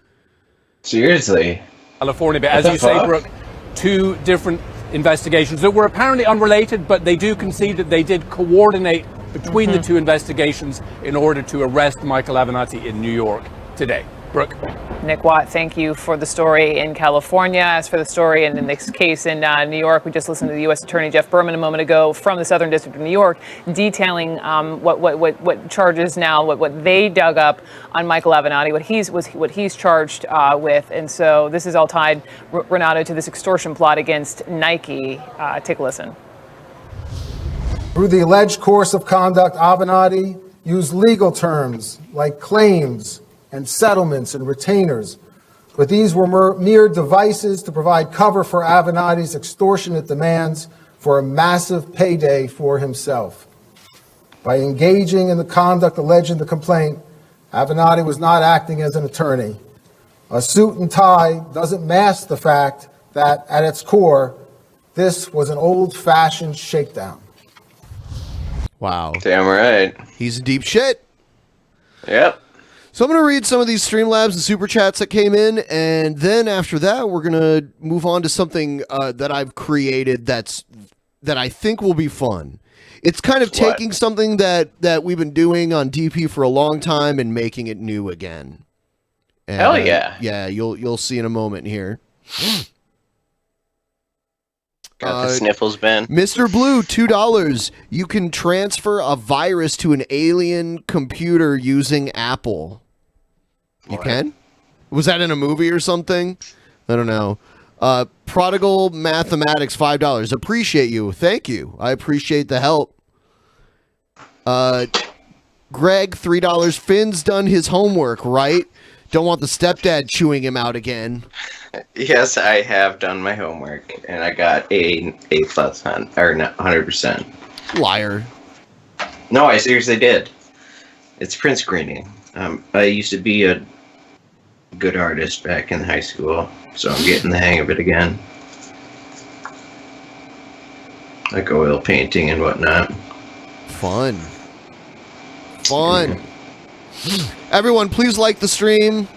Seriously. California, but as you say, Brooke, two different investigations that were apparently unrelated, but they do concede that they did coordinate between the two investigations in order to arrest Michael Avenatti in New York today. Brooke. Nick Watt, thank you for the story in California. As for the story in this case in New York, we just listened to the U.S. Attorney Jeff Berman a moment ago from the Southern District of New York, detailing what charges now, what they dug up on Michael Avenatti, what he's charged with, and so this is all tied, Renato, to this extortion plot against Nike. Take a listen. Through the alleged course of conduct, Avenatti used legal terms like claims and settlements and retainers, but these were mere devices to provide cover for Avenatti's extortionate demands for a massive payday for himself. By engaging in the conduct alleged in the complaint, Avenatti was not acting as an attorney. A suit and tie doesn't mask the fact that, at its core, this was an old-fashioned shakedown. Wow. Damn right. He's in deep shit. Yep. So I'm going to read some of these Streamlabs and Super Chats that came in, and then after that, we're going to move on to something that I've created that I think will be fun. It's kind of taking something that we've been doing on DP for a long time and making it new again. And, Hell yeah. Yeah, you'll see in a moment here. Got the sniffles, Ben. Mr. Blue, $2. You can transfer a virus to an alien computer using Apple. You can? Was that in a movie or something? I don't know. Prodigal Mathematics, $5. Appreciate you. Thank you. I appreciate the help. Greg, $3. Finn's done his homework, right? Don't want the stepdad chewing him out again. Yes, I have done my homework, and I got A+ on, or not 100%. Liar. No, I seriously did. It's print screening. I used to be a good artist back in high school, so I'm getting the hang of it again. Like oil painting and whatnot. Fun. Everyone, please like the stream.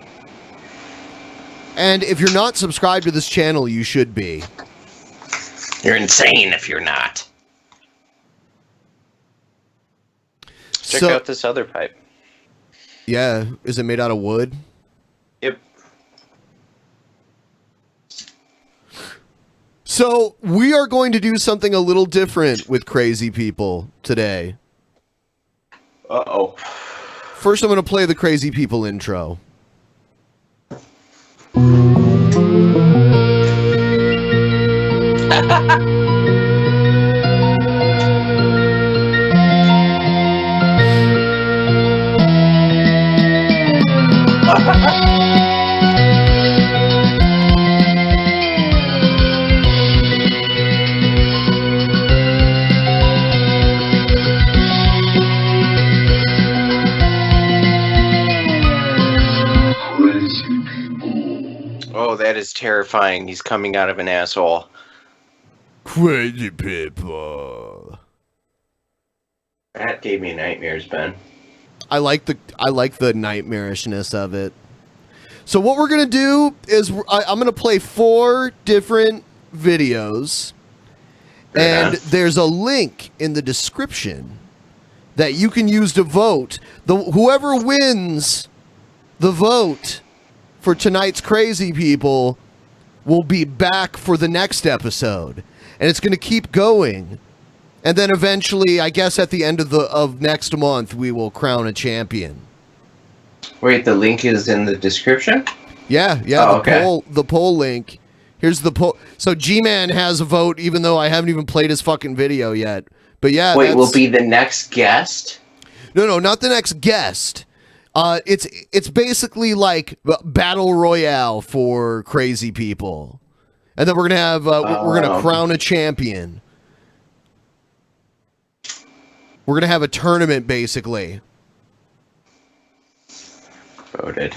And if you're not subscribed to this channel, you should be. You're insane if you're not. Check out this other pipe. Yeah, is it made out of wood? Yep. So we are going to do something a little different with crazy people today. Uh-oh. First, I'm going to play the crazy people intro. Oh, that is terrifying. He's coming out of an asshole. Crazy people. That gave me nightmares, Ben. I like the nightmarishness of it. So what we're gonna do is I'm gonna play 4 different videos, and there's a link in the description that you can use to vote. Whoever wins the vote for tonight's crazy people will be back for the next episode, and it's gonna keep going. And then eventually, I guess at the end of next month, we will crown a champion. Wait, the link is in the description? Yeah, Oh, okay. the poll link. Here's the poll. So G-Man has a vote, even though I haven't even played his fucking video yet. But yeah, Wait, will be the next guest? No, not the next guest. It's basically like battle royale for crazy people, and then we're gonna have we're gonna crown a champion. We're gonna have a tournament, basically. Voted.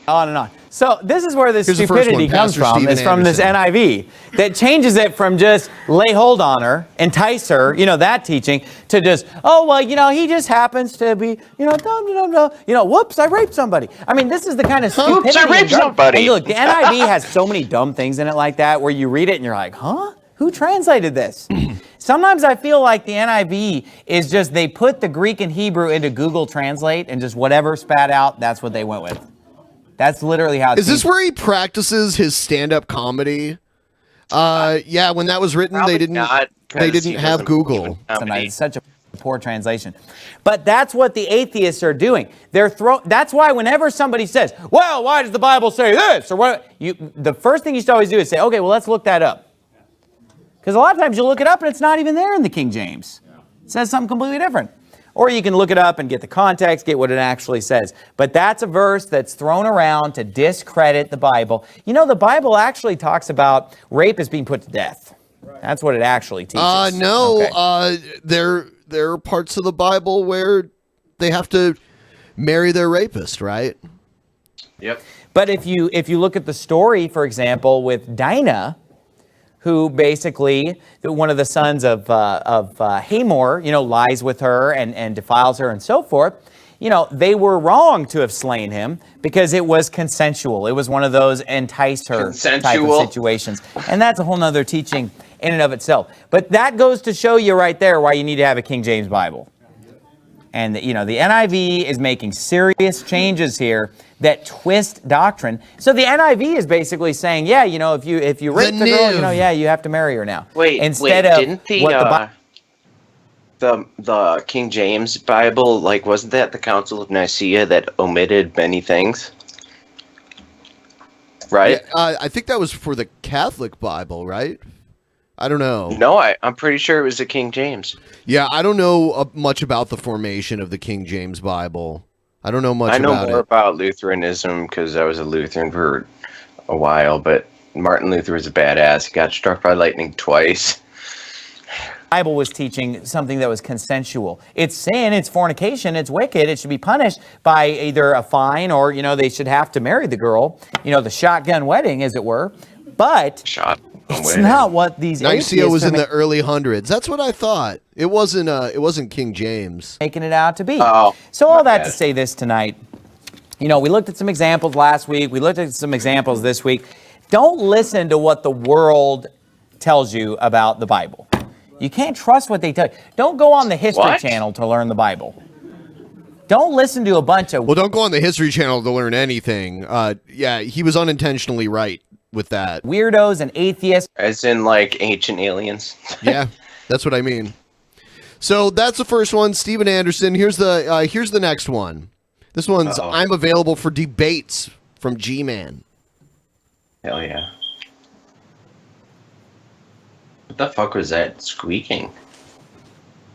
On and on. So this is where this Here's the first stupidity one, comes Pastor from. Steven It's from this Anderson. NIV that changes it from just lay hold on her, entice her, that teaching, to just, oh, well, he just happens to be, whoops, I raped somebody. I mean, this is the kind of stupidity. Oops, I raped somebody. Hey, look, the NIV has so many dumb things in it like that where you read it and you're like, huh? Who translated this? Sometimes I feel like the NIV is just, they put the Greek and Hebrew into Google Translate and just whatever spat out, that's what they went with. That's literally how it Is this where he practices his stand-up comedy? Yeah, when that was written, they didn't have Google. It's such a poor translation. But that's what the atheists are doing. That's why whenever somebody says, well, why does the Bible say this? Or what? The first thing you should always do is say, okay, well, let's look that up. Because a lot of times you look it up and it's not even there in the King James. It says something completely different. Or you can look it up and get the context, get what it actually says. But that's a verse that's thrown around to discredit the Bible. The Bible actually talks about rape as being put to death. That's what it actually teaches. No. Okay. There are parts of the Bible where they have to marry their rapist, right? Yep. But if you look at the story, for example, with Dinah, who basically one of the sons of Hamor, lies with her and defiles her and so forth. They were wrong to have slain him because it was consensual. It was one of those entice her type of situations. And that's a whole nother teaching in and of itself. But that goes to show you right there why you need to have a King James Bible. And, the NIV is making serious changes here that twist doctrine. So the NIV is basically saying, if you rape the girl, you have to marry her now. Didn't the King James Bible, wasn't that the Council of Nicaea that omitted many things? Right? Yeah, I think that was for the Catholic Bible, right? I don't know. No, I'm pretty sure it was the King James. Yeah, I don't know much about the formation of the King James Bible. I don't know much about it. I know more about Lutheranism because I was a Lutheran for a while, but Martin Luther was a badass. He got struck by lightning twice. Bible was teaching something that was consensual. It's sin, it's fornication, it's wicked. It should be punished by either a fine or, they should have to marry the girl. The shotgun wedding, as it were. But it's not what these Nicaea was in the early hundreds. That's what I thought. It wasn't King James. Making it out to be. Oh, so all that to say this tonight. We looked at some examples last week. We looked at some examples this week. Don't listen to what the world tells you about the Bible. You can't trust what they tell you. Don't go on the History Channel to learn the Bible. Don't listen to a bunch of... Well, don't go on the History Channel to learn anything. He was unintentionally right with that. Weirdos and atheists. As in, ancient aliens. Yeah, that's what I mean. So that's the first one, Steven Anderson. Here's the next one. This one's I'm available for debates from G-Man. Hell yeah. What the fuck was that squeaking?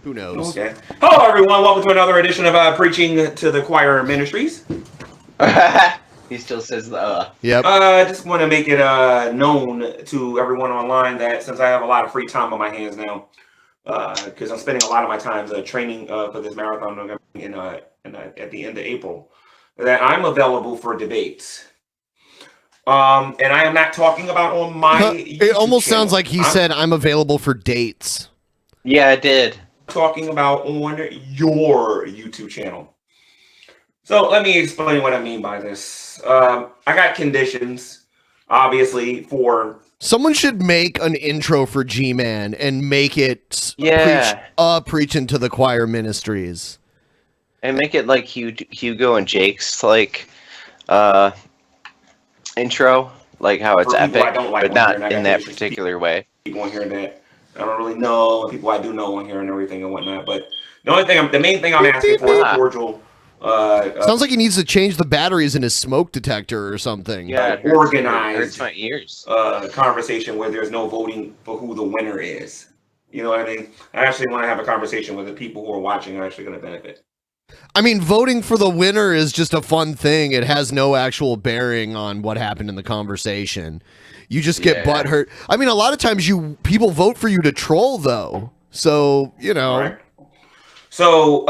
Who knows? Okay. Hello, everyone. Welcome to another edition of Preaching to the Choir Ministries. He still says Yep. Just want to make it known to everyone online that since I have a lot of free time on my hands now, because I'm spending a lot of my time training for this marathon at the end of April, that I'm available for debates. And I am not talking about on my It almost sounds like he said I'm available for dates. Yeah, I did. Talking about on your YouTube channel. So let me explain what I mean by this. I got conditions, obviously, for... Someone should make an intro for G-Man and make it Preaching to the Choir Ministries. And make it like Hugo and Jake's, intro, like how it's epic, but not in that particular way. People on here that I don't really know, people I do know on here and everything and whatnot, but the main thing I'm asking for is a cordial... Sounds like he needs to change the batteries in his smoke detector or something. Yeah, organized hurts my ears. Conversation where there's no voting for who the winner is. You know what I mean? I actually want to have a conversation where the people who are watching are actually going to benefit. I mean, voting for the winner is just a fun thing. It has no actual bearing on what happened in the conversation. You just get butthurt. I mean, a lot of times people vote for you to troll, though. So, Right. So,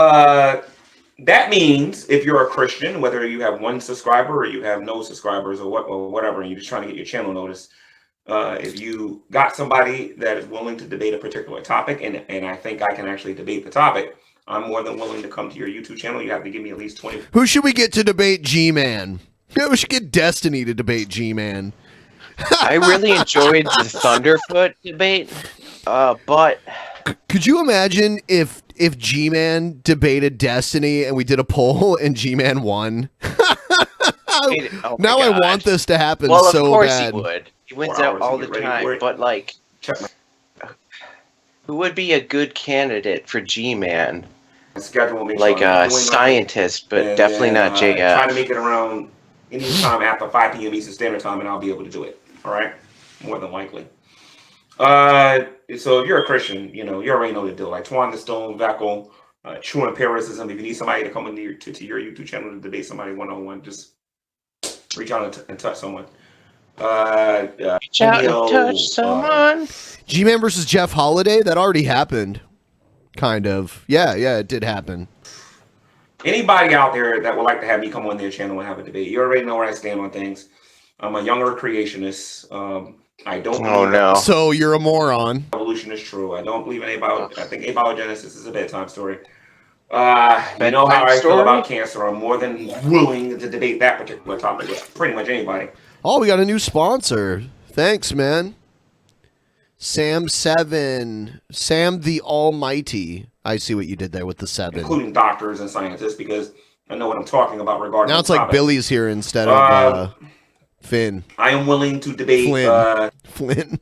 that means if you're a Christian, whether you have 1 subscriber or you have no subscribers or whatever, and you're just trying to get your channel noticed, if you got somebody that is willing to debate a particular topic, and I think I can actually debate the topic, I'm more than willing to come to your YouTube channel. You have to give me at least 20. Who should we get to debate G-Man? Yeah, we should get Destiny to debate G-Man. I really enjoyed the Thunderfoot debate, but... Could you imagine if G-Man debated Destiny and we did a poll and G-Man won? Now I want this to happen so bad. Well, of course he would. He wins out all the time, but who would be a good candidate for G-Man? Like a scientist, but definitely not JF. Try to make it around any time after 5 p.m. Eastern Standard Time, and I'll be able to do it. All right? More than likely. So if you're a Christian, you already know the deal. Like Twan the Stone, Veckel, True Empiricism. If you need somebody to come into to your YouTube channel to debate somebody one-on-one, just reach out and touch someone. Reach out and touch someone. G-Man versus Jeff Holiday? That already happened. Kind of. Yeah, it did happen. Anybody out there that would like to have me come on their channel and have a debate, you already know where I stand on things. I'm a younger creationist. I don't believe So you're a moron. evolution is true. I don't believe in abiogenesis. I think abiogenesis is a bedtime story. You know how I feel about cancer. I'm more than willing to debate that particular topic with pretty much anybody. Oh, we got a new sponsor. Thanks, man. Sam the Almighty. I see what you did there with the 7. Including doctors and scientists, because I know what I'm talking about regarding Now it's the like topic. Billy's here instead of Finn. I am willing to debate Flynn.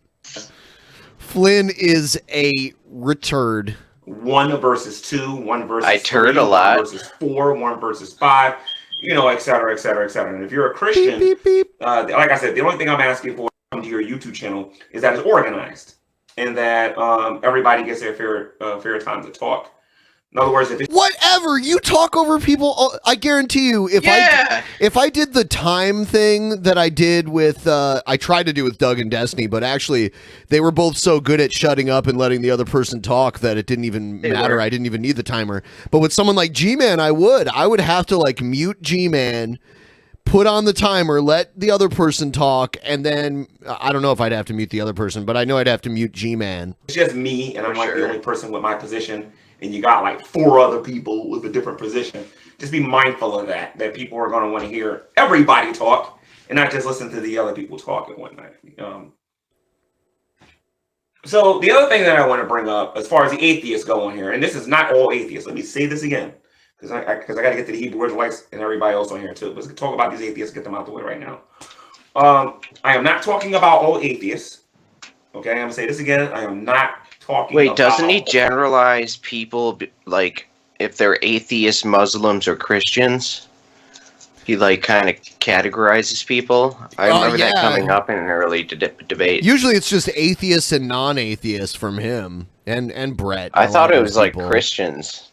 Flynn is a retard. 1 versus 2, 1 versus I 3, turd a 1 lot. versus 4, 1 versus 5, you know, et cetera, et cetera, et cetera. And if you're a Christian, like I said, the only thing I'm asking for to your YouTube channel is that it's organized and that everybody gets their fair time to talk. In other words, if it's Whatever, you talk over people. I guarantee you, if I did the time thing that I did with, I tried to do with Doug and Destiny, but actually they were both so good at shutting up and letting the other person talk that it didn't even matter. I didn't even need the timer. But with someone like G-Man, I would have to like mute G-Man, put on the timer, let the other person talk, and then I don't know if I'd have to mute the other person, but I know I'd have to mute G-Man. it's just me and I'm like the only person with my position, and you got like 4 other people with a different position, just be mindful of that people are going to want to hear everybody talk and not just listen to the other people talk and whatnot. So the other thing that I want to bring up as far as the atheists go on here, and this is not all atheists, let me say this again, because I got to get to the Hebrew Israelites and everybody else on here too. Let's talk about these atheists, get them out the way right now. I am not talking about all atheists. Okay, I'm going to say this again. I am not talking Wait, about doesn't he generalize people like if they're atheists, Muslims, or Christians? He like kind of categorizes people. I remember that coming up in an early debate. Usually it's just atheists and non-atheists from him and Brett. I and a thought lot it of was those like people. Christians.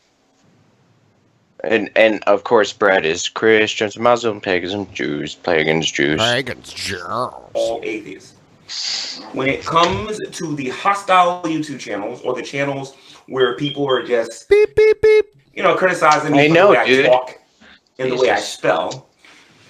And of course Brett is Christians, Muslim, pagans, Jews, Jews. All atheists. When it comes to the hostile YouTube channels or the channels where people are just criticizing me for the way I talk and the way I spell,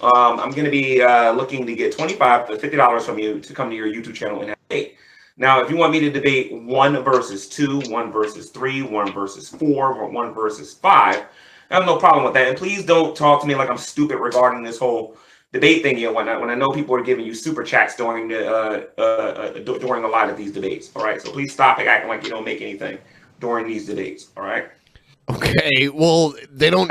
I'm going to be looking to get $25 to $50 from you to come to your YouTube channel and have a debate. Now, if you want me to debate 1 versus 2, 1 versus 3, 1 versus 4, or 1 versus 5, I have no problem with that. And please don't talk to me like I'm stupid regarding this whole debate thingy and whatnot, when I know people are giving you super chats during during a lot of these debates. All right, so please stop acting like you don't make anything during these debates. All right. Okay, well, they don't.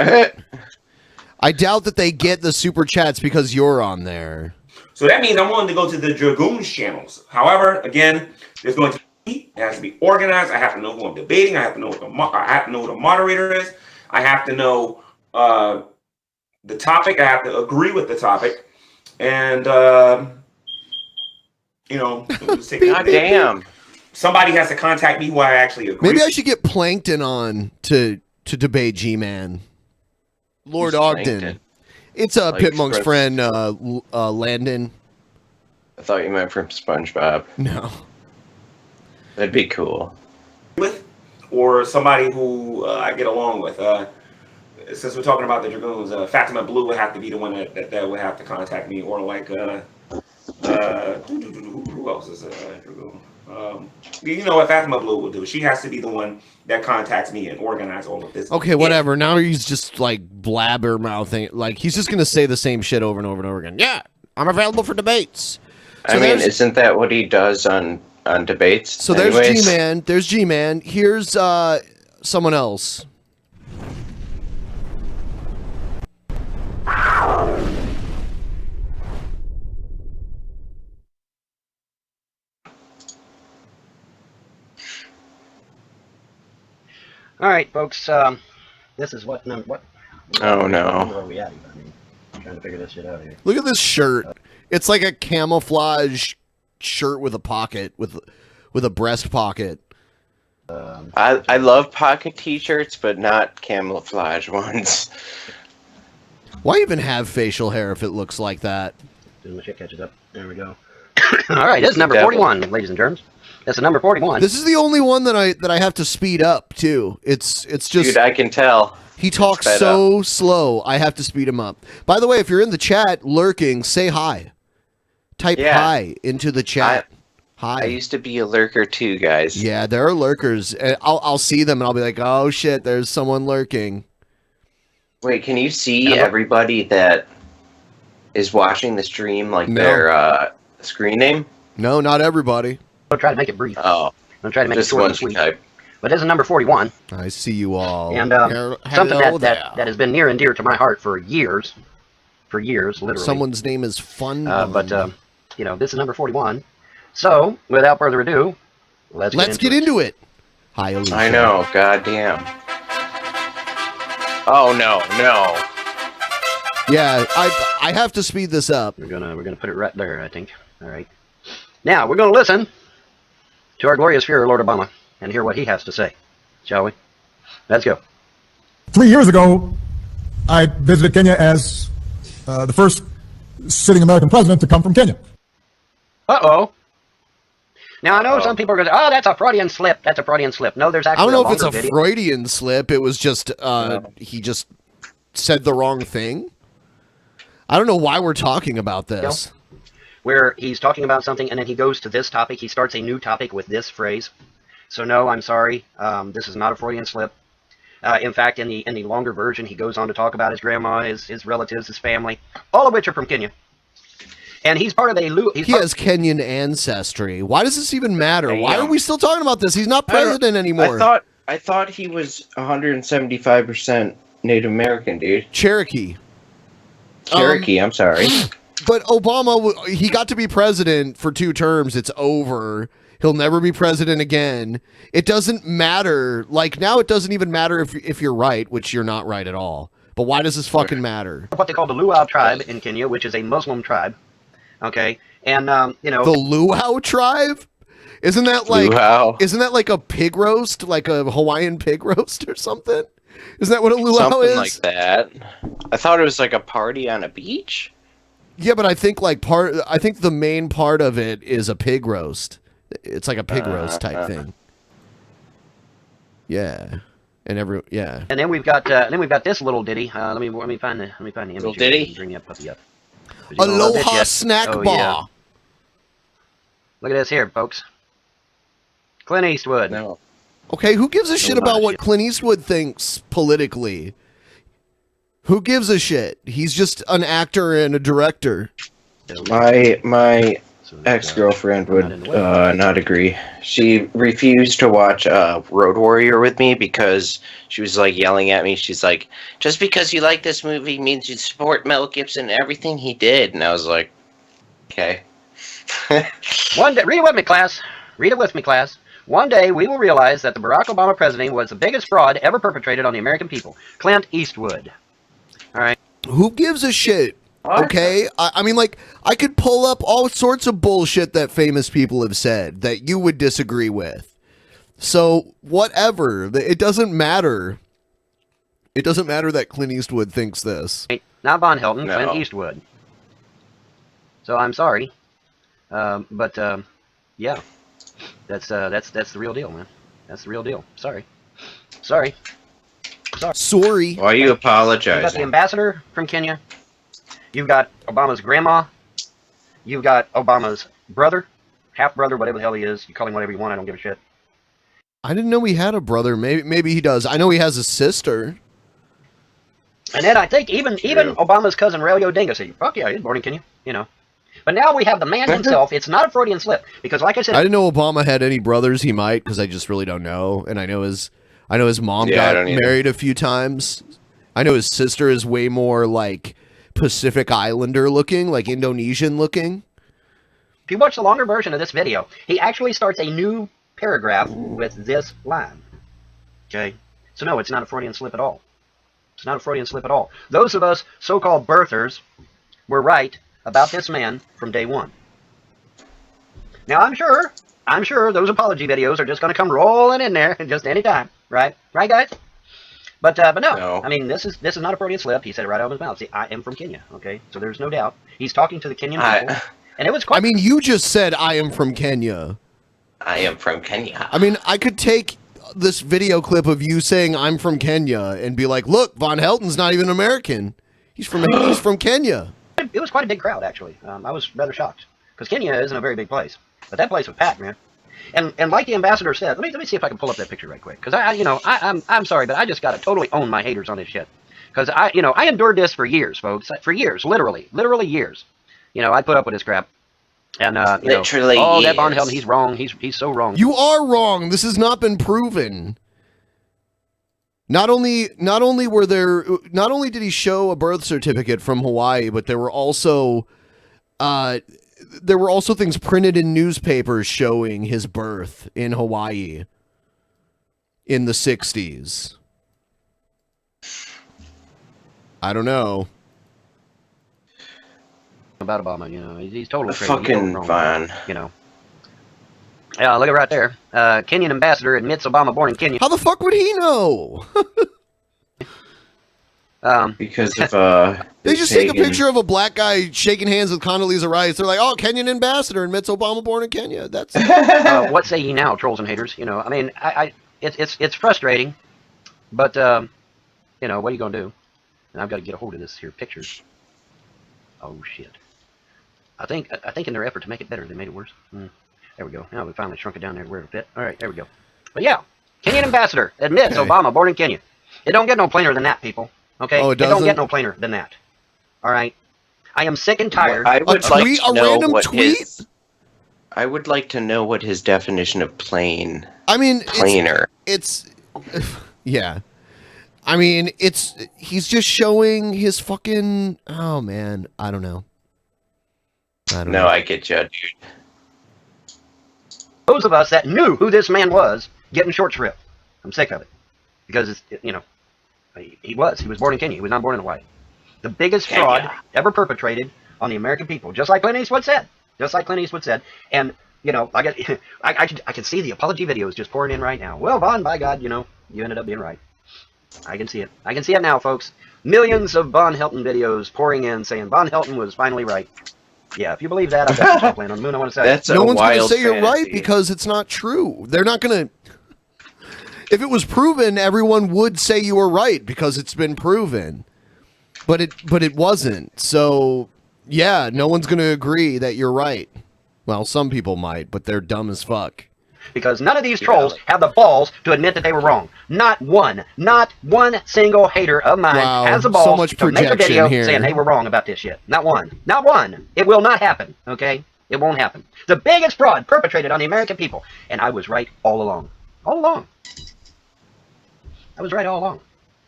I doubt that they get the super chats because you're on there. So that means I'm willing to go to the Dragoons channels. However, again, there's going to be, it has to be organized. I have to know who I'm debating. I have to know I have to know who the moderator is. I have to know the topic. I have to agree with the topic, and God damn, somebody has to contact me who I actually agree. Maybe I should get Plankton on to debate G-Man. Lord Ogden. Plankton? It's Like Pimp Monk's Spruce. friend, Landon. I thought you meant from SpongeBob. No. That'd be cool. With, or somebody who I get along with. Since we're talking about the Dragoons, Fatima Blue would have to be the one that would have to contact me, or like who else is a Dragoon? You know what Fatima Blue will do? She has to be the one that contacts me and organize all of this. Okay, whatever. Now he's just like blabbermouthing. Like he's just gonna say the same shit over and over and over again. Yeah, I'm available for debates. So I mean, isn't that what he does on debates? So there's G-Man. There's G-Man. Here's someone else. All right, folks. This is what? Oh no! Where are we at? I mean, I'm trying to figure this shit out here. Look at this shirt. It's like a camouflage shirt with a pocket, with a breast pocket. I love pocket t-shirts, but not camouflage ones. Why even have facial hair if it looks like that? As my shit catches up. There we go. All right, this is number 41, ladies and germs. That's the number 41. This is the only one that I have to speed up too. It's just. Dude, I can tell. He talks so slow. I have to speed him up. By the way, if you're in the chat lurking, say hi. Type hi into the chat. Hi. I used to be a lurker too, guys. Yeah, there are lurkers. I'll see them and I'll be like, oh shit, there's someone lurking. Wait, can you see everybody that is watching the stream, like their screen name? No, not everybody. I'll try to make it brief. Oh. I'll try to make it Just short one and sweet. type. But this is number 41. I see you all. And something that has been near and dear to my heart for years. For years, literally. Someone's name is Fun. But, you know, this is number 41. So, without further ado, let's get into it. Hi, Alicia. I know, goddamn. Oh no. Yeah, I have to speed this up. We're gonna put it right there, I think. All right. Now we're gonna listen to our glorious Führer, Lord Obama, and hear what he has to say. Shall we? Let's go. 3 years ago, I visited Kenya as the first sitting American president to come from Kenya. Uh-oh. Now, I know some people are going to say, oh, that's a Freudian slip. That's a Freudian slip. No, there's actually I don't know if it's a video. Freudian slip. It was just, he just said the wrong thing. I don't know why we're talking about this. Where he's talking about something and then he goes to this topic. He starts a new topic with this phrase. So, no, I'm sorry. This is not a Freudian slip. In fact, in the longer version, he goes on to talk about his grandma, his relatives, his family, all of which are from Kenya. And he's part of a... He has Kenyan ancestry. Why does this even matter? Why are we still talking about this? He's not president anymore. I thought he was 175% Native American, dude. Cherokee. I'm sorry. But Obama, he got to be president for 2 terms. It's over. He'll never be president again. It doesn't matter. Like, now it doesn't even matter if you're right, which you're not right at all. But why does this fucking matter? What they call the Luau tribe in Kenya, which is a Muslim tribe. Okay, and you know, the Luau tribe, isn't that like a pig roast, like a Hawaiian pig roast or something? Isn't that what a luau Something is? like that. I thought it was like a party on a beach. Yeah, but I think the main part of it is a pig roast. It's like a pig roast type thing. Yeah, and And then we've got this little ditty. Let me find the image. Little ditty. Bring that puppy up. Aloha snack bar. Yeah. Look at this here, folks. Clint Eastwood. No. Okay, who gives a shit about what Clint Eastwood thinks politically? Who gives a shit? He's just an actor and a director. My ex-girlfriend would not agree. She refused to watch Road Warrior with me because she was like yelling at me. She's like, just because you like this movie means you support Mel Gibson and everything he did. And I was like, okay. One day, read it with me, class. Read it with me, class. One day we will realize that the Barack Obama presidency was the biggest fraud ever perpetrated on the American people. Clint Eastwood. All right. Who gives a shit? Okay, I mean, like, I could pull up all sorts of bullshit that famous people have said that you would disagree with. So, whatever. It doesn't matter. It doesn't matter that Clint Eastwood thinks this. Not Von Helton, Clint Eastwood. So, I'm sorry. But yeah. That's the real deal, man. That's the real deal. Sorry. Sorry. Why are you apologizing? You've got the ambassador from Kenya. You've got Obama's grandma. You've got Obama's brother, half-brother, whatever the hell he is. You call him whatever you want. I don't give a shit. I didn't know he had a brother. Maybe he does. I know he has a sister. And then I think even Obama's cousin, Ray Odinga, said, fuck yeah, he's born in Kenya, you know. But now we have the man himself. It's not a Freudian slip. Because like I said... I didn't know Obama had any brothers. He might, because I just really don't know. And I know his mom got married a few times. I know his sister is way more, like, Pacific Islander looking, like Indonesian looking. If you watch the longer version of this video, he actually starts a new paragraph with this line. Okay? So no, it's not a Freudian slip at all. It's not a Freudian slip at all. Those of us so-called birthers were right about this man from day one. Now I'm sure those apology videos are just going to come rolling in there just any time, right? Right, guys? But no. I mean, this is not a Freudian slip. He said it right out of his mouth. See, I am from Kenya. Okay, so there's no doubt he's talking to the Kenyan people, and it was quite. I mean, you just said I am from Kenya. I am from Kenya. I mean, I could take this video clip of you saying I'm from Kenya and be like, look, Von Helton's not even American. He's from Kenya. It was quite a big crowd, actually. I was rather shocked because Kenya isn't a very big place, but that place was packed, man. And like the ambassador said, let me see if I can pull up that picture right quick, because I'm sorry, but I just got to totally own my haters on this shit, because I endured this for years, folks, for years, literally years. I put up with this crap, and literally oh, years. that Von Helton, he's wrong, he's so wrong. You are wrong. This has not been proven. Not only did he show a birth certificate from Hawaii, but there were also things printed in newspapers showing his birth in Hawaii in the 60s. I don't know. About Obama, he's totally crazy. Fucking Von. Yeah, look at right there. Kenyan ambassador admits Obama born in Kenya. How the fuck would he know? Because of they just take a picture of a black guy shaking hands with Condoleezza Rice. They're like, "Oh, Kenyan ambassador admits Obama born in Kenya." That's what say ye now, trolls and haters? I mean, it's frustrating, but what are you gonna do? And I've got to get a hold of this here picture. Oh shit! I think in their effort to make it better, they made it worse. There we go. Now we finally shrunk it down there to where it fit. All right, there we go. But yeah, Kenyan ambassador admits Obama born in Kenya. It don't get no plainer than that, people. Okay? Oh, it don't doesn't? get no plainer than that. All right? I am sick and tired. I would like to know random what tweet? I would like to know what his definition of plain. I mean, plainer. It's yeah. I mean, he's just showing his fucking. Oh man, I don't know. No, I get you, dude. Those of us that knew who this man was getting short shrift. I'm sick of it because it's he was born in Kenya. He was not born in Hawaii. The biggest fraud ever perpetrated on the American people, just like Clint Eastwood said. And I can see the apology videos just pouring in right now. Well, Von, by God, you ended up being right. I can see it. I can see it now, folks. Millions of Von Helton videos pouring in saying Von Helton was finally right. Yeah, if you believe that, I've got some plan on the moon. I want to say no one's going to say you're right because it's not true. They're not going to. If it was proven, everyone would say you were right because it's been proven. But it wasn't. So, yeah, no one's going to agree that you're right. Well, some people might, but they're dumb as fuck. Because none of these trolls have the balls to admit that they were wrong. Not one single hater of mine has the balls so much to make a video here. saying, hey, we're wrong about this shit. Not one. Not one. It will not happen, okay? It won't happen. The biggest fraud perpetrated on the American people. And I was right all along. All along. I was right all along.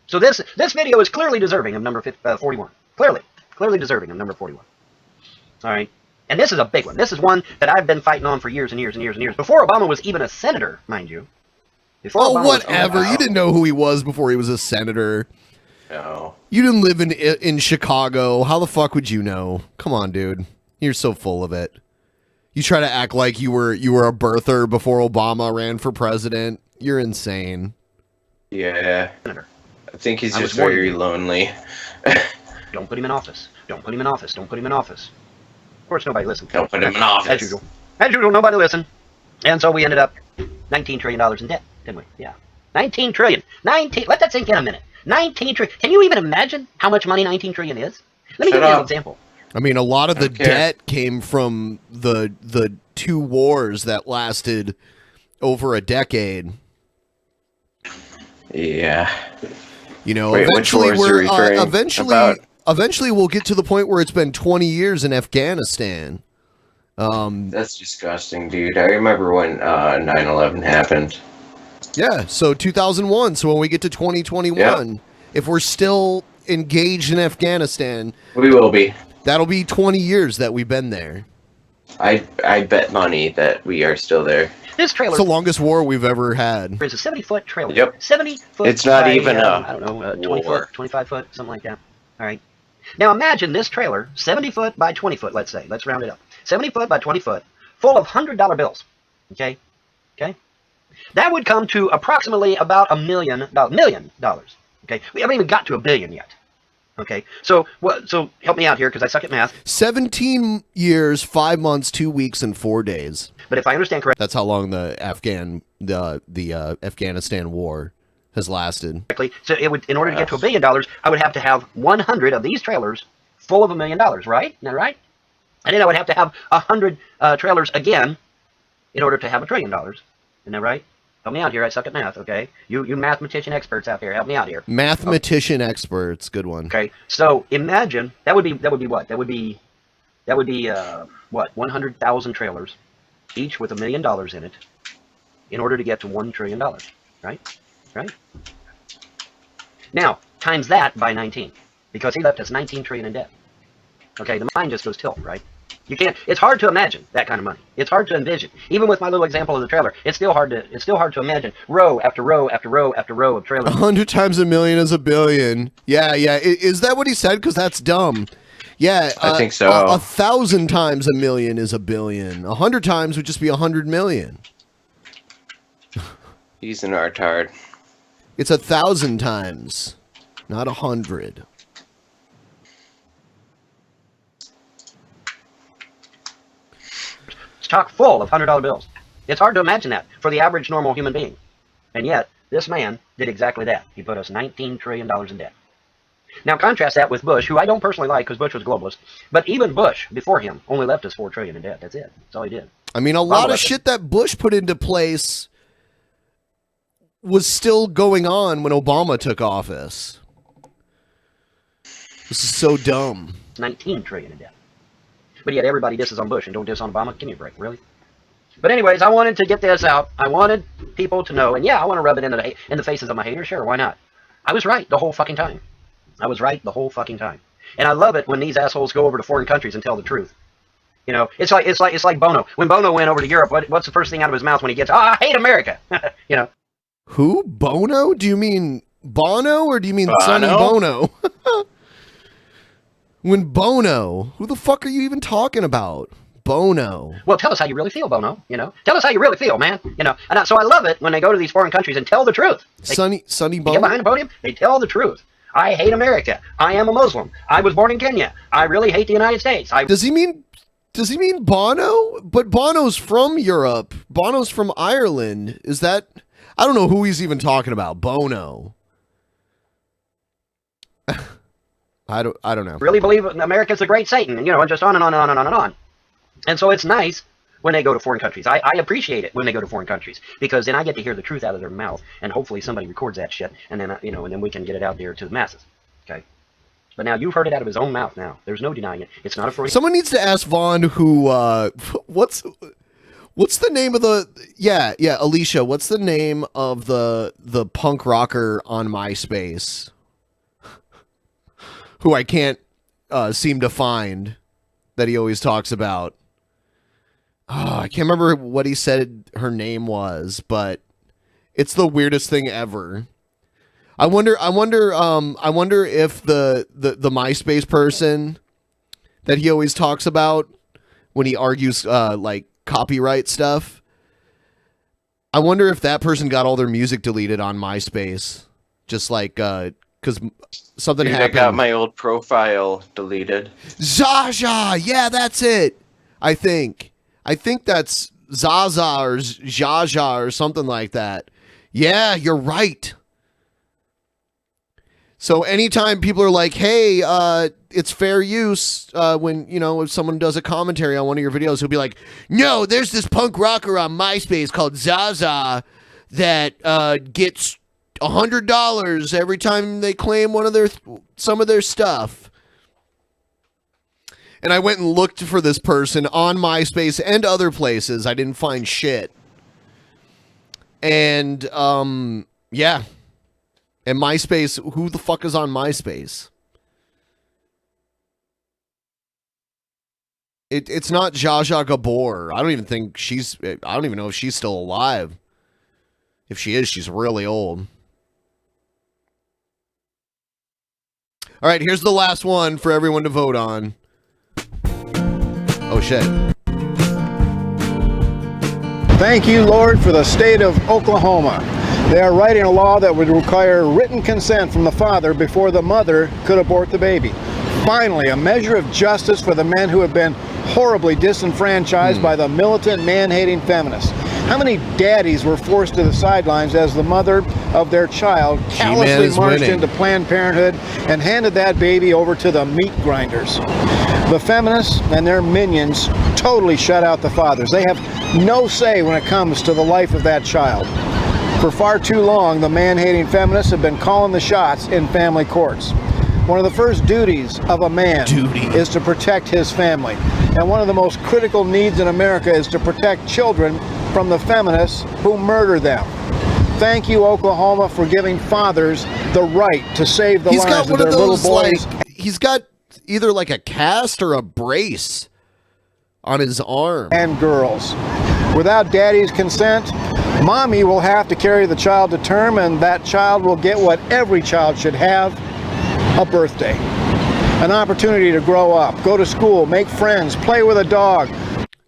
So this video is clearly deserving of number 41. Clearly deserving of number 41. All right. And this is a big one. This is one that I've been fighting on for years and years and years and years. Before Obama was even a senator, mind you. Before Obama whatever. You didn't know who he was before he was a senator. No. You didn't live in Chicago. How the fuck would you know? Come on, dude. You're so full of it. You try to act like you were a birther before Obama ran for president. You're insane. Yeah. I think he's just very lonely. Don't put him in office. Don't put him in office. Don't put him in office. Of course, nobody listened. Don't put him in office. As usual. As usual, nobody listened. And so we ended up $19 trillion in debt, didn't we? Yeah. 19 trillion. 19. Let that sink in a minute. 19 trillion. Can you even imagine how much money 19 trillion is? Let me give you an example. I mean, a lot of the debt came from the two wars that lasted over a decade. Yeah. Wait, eventually eventually we'll get to the point where it's been 20 years in Afghanistan. That's disgusting, dude. I remember when 9/11 happened. Yeah, so 2001. So when we get to 2021, if we're still engaged in Afghanistan, we will be. That'll be 20 years that we've been there. I bet money that we are still there. This trailer. It's the longest war we've ever had. It's a 70-foot trailer. Yep. 70-foot. It's not even I don't know, 20 foot, 25 foot, something like that. All right. Now imagine this trailer, 70 foot by 20 foot, let's say. Let's round it up. 70 foot by 20 foot, full of $100 bills. Okay? Okay? That would come to approximately about $1 million. Okay, we haven't even got to $1 billion yet. Okay, so help me out here because I suck at math. 17 years, 5 months, 2 weeks, and 4 days. But if I understand correctly, that's how long the Afghanistan war has lasted. so it would, in order to get to $1 billion, I would have to have 100 of these trailers full of $1 million, right? Isn't that right? And then I would have to have 100 trailers again in order to have $1 trillion. Isn't that right? Help me out here. I suck at math. Okay, you mathematician experts out there, help me out here. Mathematician experts, good one. Okay, so imagine that would be what? That would be what? 100,000 trailers, each with $1 million in it, in order to get to $1 trillion. Right? Right. Now times that by 19, because he left us 19 trillion in debt. Okay, the mind just goes tilt, right? You can't. It's hard to imagine that kind of money. It's hard to envision. Even with my little example of the trailer, it's still hard to imagine row after row after row after row of trailers. 100 times $1 million is $1 billion. Yeah. Is that what he said? Because that's dumb. Yeah, I think so. 1,000 times $1 million is $1 billion. 100 times would just be 100 million. He's an artard. It's 1,000 times, not 100. Chock full of $100 bills. It's hard to imagine that for the average normal human being. And yet, this man did exactly that. He put us $19 trillion in debt. Now contrast that with Bush, who I don't personally like because Bush was a globalist, but even Bush, before him, only left us $4 trillion in debt. That's it. That's all he did. I mean, a lot of shit that Bush put into place was still going on when Obama took office. This is so dumb. 19 trillion in debt. But yet everybody disses on Bush and don't diss on Obama. Give me a break, really? But anyways, I wanted to get this out. I wanted people to know, and yeah, I want to rub it in the faces of my haters. Sure, why not? I was right the whole fucking time. I was right the whole fucking time. And I love it when these assholes go over to foreign countries and tell the truth. You know, it's like Bono. When Bono went over to Europe, what's the first thing out of his mouth when he gets, I hate America. You know. Who? Bono? Do you mean Bono or do you mean Sonny Bono? When Bono, who the fuck are you even talking about? Bono. Well, tell us how you really feel, Bono. You know, tell us how you really feel, man. You know, and so I love it when they go to these foreign countries and tell the truth. Sonny Bono. Get behind the podium. They tell the truth. I hate America. I am a Muslim. I was born in Kenya. I really hate the United States. Does he mean Bono? But Bono's from Europe. Bono's from Ireland. Is that? I don't know who he's even talking about. Bono. I don't know. Really believe America's the great Satan, and you know, and just on and on and on and on and on. And so it's nice when they go to foreign countries. I appreciate it when they go to foreign countries because then I get to hear the truth out of their mouth, and hopefully somebody records that shit, and then and then we can get it out there to the masses. Okay. But now you've heard it out of his own mouth. Now there's no denying it. It's not a Freudian. Someone needs to ask Vaughn who. What's the name of the? Yeah, Alicia. What's the name of the punk rocker on MySpace? Who I can't seem to find that he always talks about. Oh, I can't remember what he said her name was, but it's the weirdest thing ever. I wonder if the MySpace person that he always talks about when he argues like copyright stuff. I wonder if that person got all their music deleted on MySpace, just like because something Dude, happened. I got my old profile deleted. Zaza, yeah, that's it. I think that's Zaza or Jaja or something like that. Yeah, you're right. So anytime people are like, "Hey, it's fair use," when if someone does a commentary on one of your videos, he'll be like, "No, there's this punk rocker on MySpace called Zaza that gets $100 every time they claim some of their stuff." And I went and looked for this person on MySpace and other places. I didn't find shit. And yeah. And MySpace, who the fuck is on MySpace? It's not Jaja Gabor. I don't even know if she's still alive. If she is, she's really old. All right, here's the last one for everyone to vote on. Oh, shit. Thank you, Lord, for the state of Oklahoma. They are writing a law that would require written consent from the father before the mother could abort the baby. Finally, a measure of justice for the men who have been horribly disenfranchised by the militant, man-hating feminists. How many daddies were forced to the sidelines as the mother of their child callously marched into Planned Parenthood and handed that baby over to the meat grinders? The feminists and their minions totally shut out the fathers. They have no say when it comes to the life of that child. For far too long, the man-hating feminists have been calling the shots in family courts. One of the first duties of a man is to protect his family. And one of the most critical needs in America is to protect children from the feminists who murder them. Thank you, Oklahoma, for giving fathers the right to save the lives of their little boys. He's got either like a cast or a brace on his arm. And girls. Without daddy's consent, mommy will have to carry the child to term, and that child will get what every child should have: a birthday. An opportunity to grow up, go to school, make friends, play with a dog.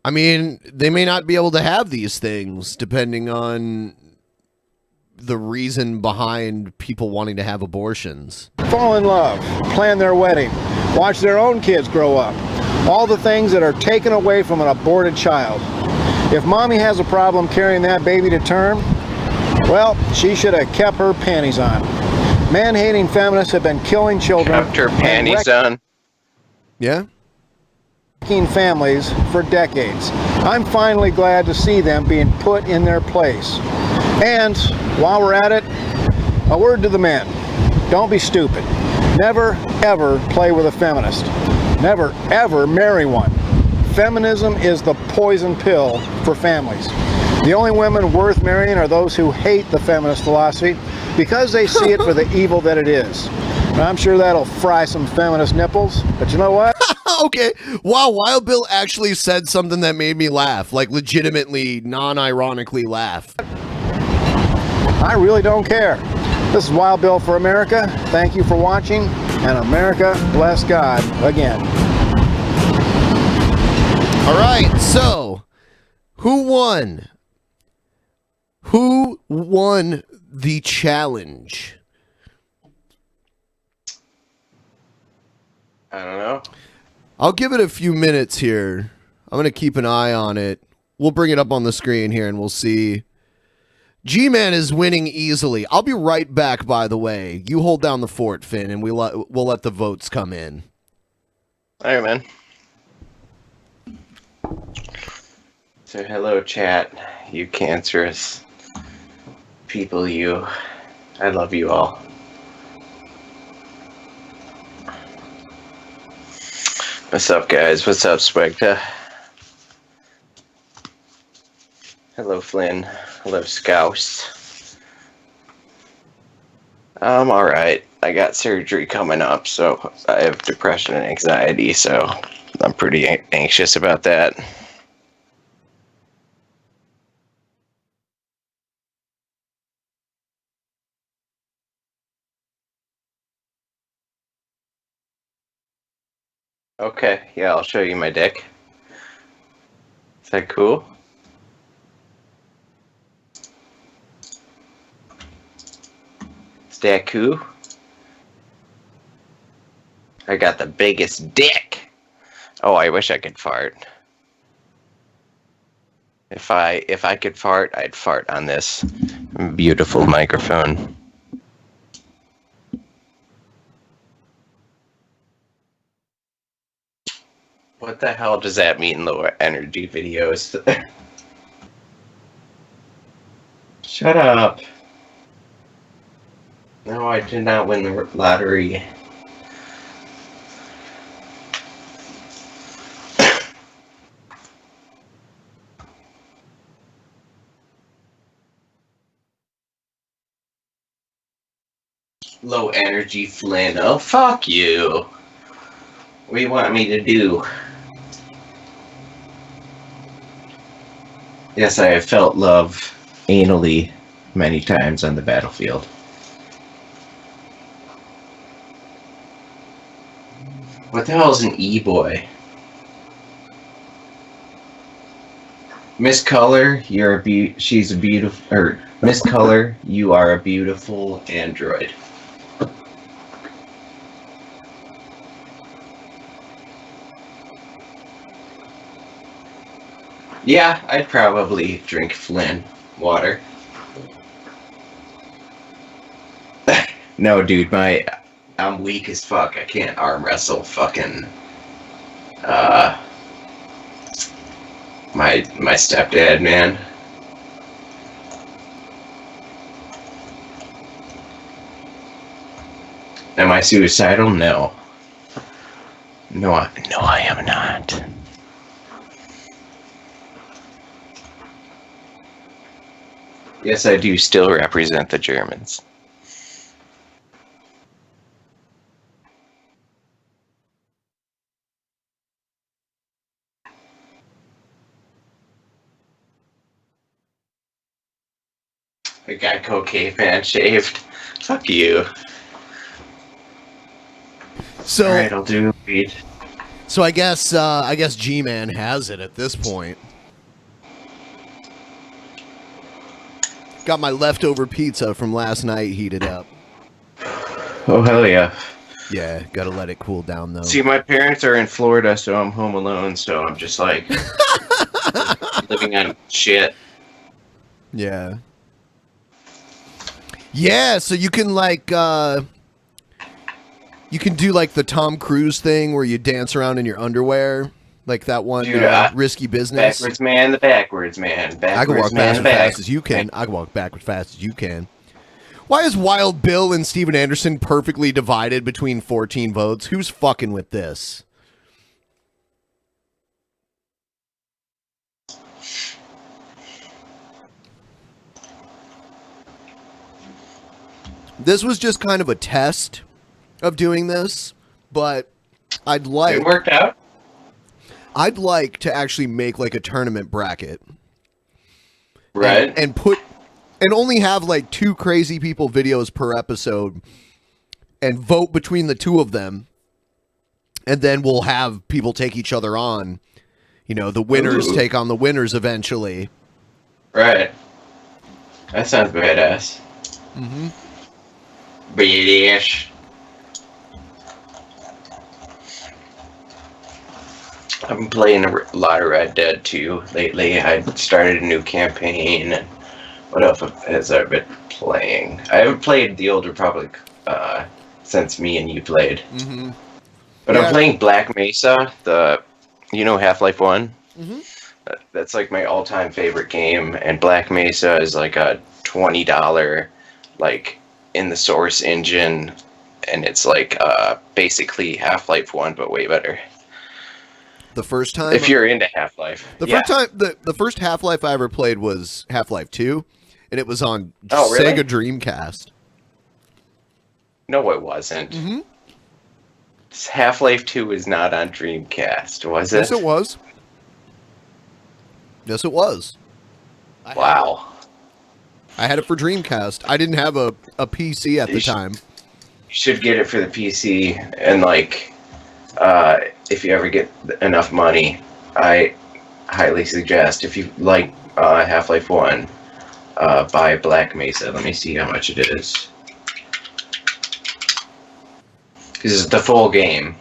I mean, they may not be able to have these things depending on the reason behind people wanting to have abortions. Fall in love, plan their wedding, watch their own kids grow up. All the things that are taken away from an aborted child. If mommy has a problem carrying that baby to term, well, she should have kept her panties on. Man-hating feminists have been killing children. Kept her panties on. Yeah? Families for decades. I'm finally glad to see them being put in their place. And while we're at it, a word to the men. Don't be stupid. Never, ever play with a feminist. Never, ever marry one. Feminism is the poison pill for families. The only women worth marrying are those who hate the feminist philosophy because they see it for the evil that it is. And I'm sure that'll fry some feminist nipples, but you know what? Okay. Wow, Wild Bill actually said something that made me laugh, like legitimately, non-ironically laugh. I really don't care. This is Wild Bill for America. Thank you for watching, and America bless God again. All right, so who won? Who won the challenge? I don't know. I'll give it a few minutes here. I'm going to keep an eye on it. We'll bring it up on the screen here and we'll see. G-Man is winning easily. I'll be right back, by the way. You hold down the fort, Finn, and we'll let the votes come in. All right, man. So, hello, chat. You cancerous people, you. I love you all. What's up, guys? What's up, Specta? Hello, Flynn. Hello, Scouse. I'm alright. I got surgery coming up, so I have depression and anxiety, so I'm pretty anxious about that. Okay, yeah, I'll show you my dick. Is that cool? Is that cool? I got the biggest dick! Oh, I wish I could fart. If I could fart, I'd fart on this beautiful microphone. What the hell does that mean in low energy videos? Shut up. No, I did not win the lottery. Low energy Flynn. Oh, fuck you. What do you want me to do? Yes, I have felt love anally many times on the battlefield. What the hell is an e-boy? Miss Color, she's a beautiful, or Miss Color, you are a beautiful android. Yeah, I'd probably drink Flynn water. No, dude, I'm weak as fuck. I can't arm wrestle fucking my stepdad, man. Am I suicidal? No. No, I am not. Yes, I do still represent the Germans. I got cocaine man shaved. Fuck you. So Alright, I'll do weed. So I guess G-Man has it at this point. Got my leftover pizza from last night heated up. Oh, hell yeah. Yeah, gotta let it cool down though. See, my parents are in Florida, so I'm home alone, so I'm just like living on shit. Yeah. Yeah, so you can like you can do like the Tom Cruise thing where you dance around in your underwear, like that one Risky Business. Backwards man, the backwards man. I can walk Backwards man, fast the as back. fast as you can. I can walk backwards fast as you can. Why is Wild Bill and Steven Anderson perfectly divided between 14 votes? Who's fucking with this? This was just kind of a test of doing this, but I'd like... It worked out? I'd like to actually make like a tournament bracket. Right. And put... And only have like 2 crazy people videos per episode and vote between the 2 of them. And then we'll have people take each other on. You know, the winners take on the winners eventually. Right. That sounds badass. Mm-hmm. Badass. I've been playing a lot of Red Dead 2 lately. I started a new campaign. What else has I been playing? I haven't played the Old Republic since me and you played. Mm-hmm. But I'm playing Black Mesa, Half-Life 1? Mm-hmm. That's like my all-time favorite game, and Black Mesa is like a $20, like, in the source engine, and it's like basically Half-Life 1, but way better. The first time... If you're into Half-Life. First time, the first Half-Life I ever played was Half-Life 2, and it was on really? Sega Dreamcast. No, it wasn't. Mm-hmm. Half-Life 2 is not on Dreamcast, was it? Yes, it was. Yes, it was. Wow. I had it for Dreamcast. I didn't have a PC at the time. You should get it for the PC, and like, if you ever get enough money, I highly suggest, if you like Half-Life 1, buy Black Mesa. Let me see how much it is. This is the full game.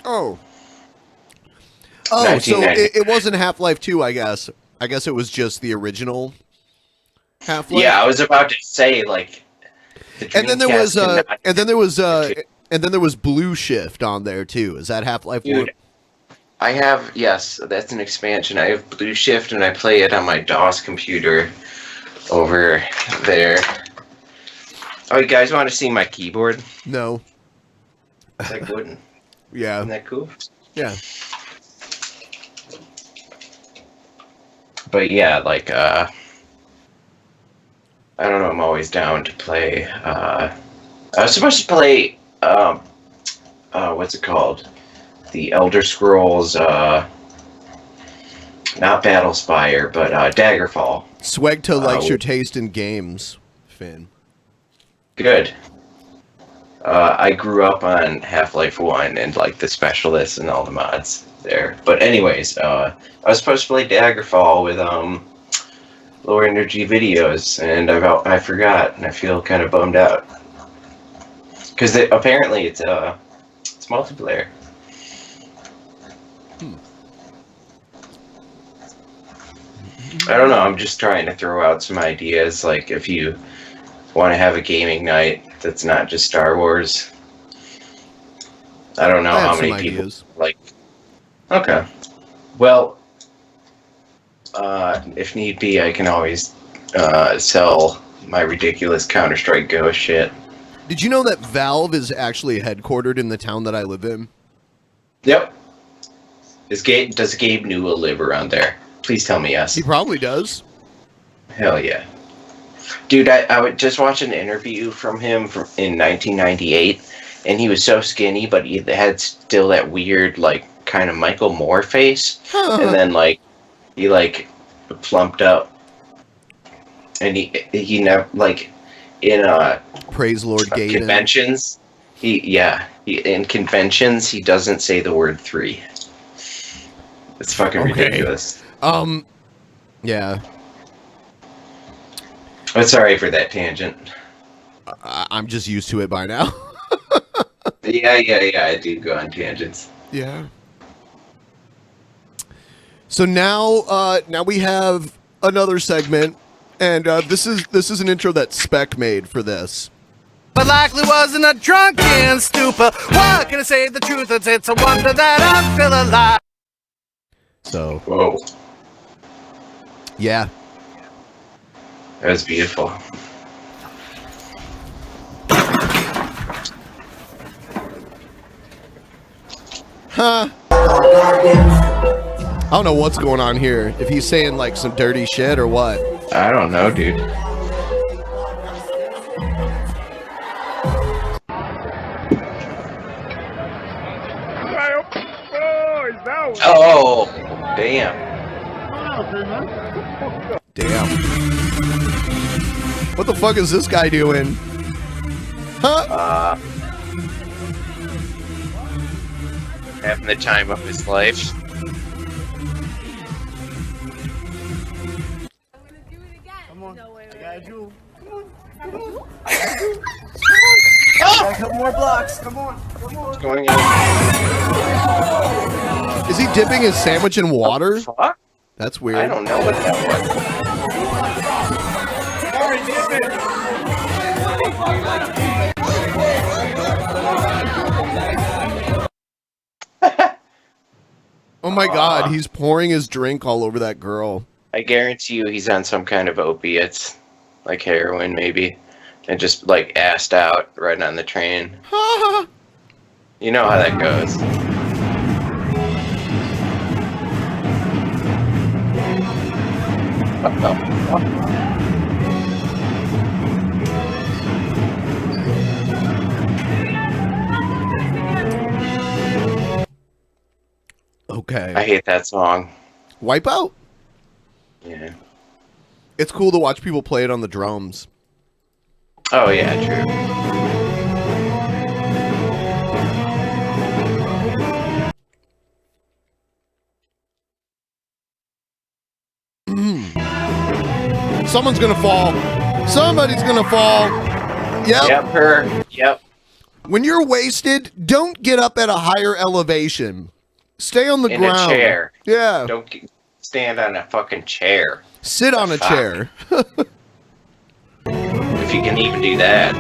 Oh, so it wasn't Half-Life 2, I guess. I guess it was just the original Half-Life. Yeah, I was about to say, like, and then there was Blue Shift on there too. Is that Half-Life 1? I have, yes, that's an expansion. I have Blue Shift, and I play it on my DOS computer over there. Oh, you guys want to see my keyboard? No. It's like wooden. Yeah. Isn't that cool? Yeah. But yeah, like, I don't know, I'm always down to play, I was supposed to play, what's it called? The Elder Scrolls, not Battlespire, but, Daggerfall. Swagto likes your taste in games, Finn. Good. I grew up on Half-Life 1 and like the specialists and all the mods there. But anyways, I was supposed to play Daggerfall with lower energy videos, and I forgot, and I feel kind of bummed out because apparently it's multiplayer. I don't know. I'm just trying to throw out some ideas, like if you want to have a gaming night that's not just Star Wars. I don't know how many people like. Okay. Well, if need be, I can always sell my ridiculous Counter-Strike Go shit. Did you know that Valve is actually headquartered in the town that I live in? Yep. Does Gabe Newell live around there? Please tell me yes. He probably does. Hell yeah. Dude, I would just watch an interview from him in 1998, and he was so skinny, but he had still that weird, like, kind of Michael Moore face. And then, like, he, like, plumped up. And he never, like, in Praise Lord Gaben. Conventions, in conventions, he doesn't say the word 3. It's fucking ridiculous. Yeah. I'm sorry for that tangent. I'm just used to it by now. Yeah, I do go on tangents. Yeah. So now we have another segment, and this is an intro that Spec made for this. But likely wasn't a drunken stupor. What can I say the truth? It's a wonder that I'm still alive. So. Whoa. Yeah. That was beautiful. Huh. I don't know what's going on here. If he's saying like some dirty shit or what. I don't know, dude. Oh, damn. Damn. What the fuck is this guy doing? Huh? Having the time of his life. Come on. I got you. Come on. A couple more blocks. Come on. Come on. What's going on? Is he dipping his sandwich in water? Fuck? That's weird. I don't know what that was. Oh my god, he's pouring his drink all over that girl. I guarantee you he's on some kind of opiates, like heroin maybe, and just like assed out riding on the train. You know how that goes. Okay. I hate that song. Wipeout? Yeah. It's cool to watch people play it on the drums. Oh yeah, true. Someone's gonna fall. Somebody's gonna fall. Yep. Yep, her. Yep. When you're wasted, don't get up at a higher elevation. Stay on the In ground. a chair. Yeah. Don't stand on a fucking chair. Sit on a Fuck. chair. If you can even do that.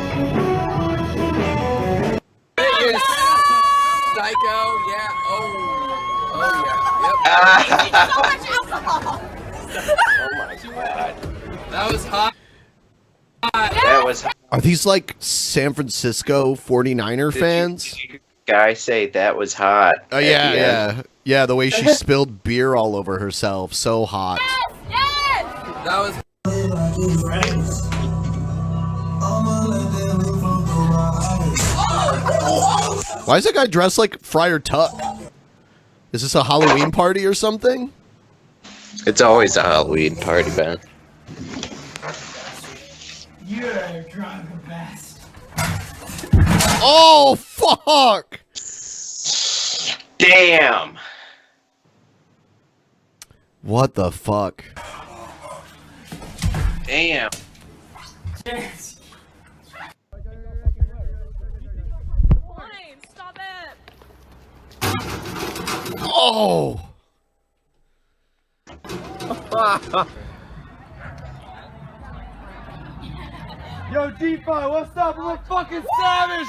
Psycho, yeah. Oh my god. That was hot. That was hot. Are these like San Francisco 49er fans? Guy say that was hot. Oh yeah. Yeah, the way she spilled beer all over herself. So hot. That was. Why is that guy dressed like Friar Tuck? Is this a Halloween party or something? It's always a Halloween party, man. You're a drunken bastard. Oh, fuck! Damn. What the fuck? Damn. Stop it! Oh! Yo, D5, what's up? I'm a fucking savage!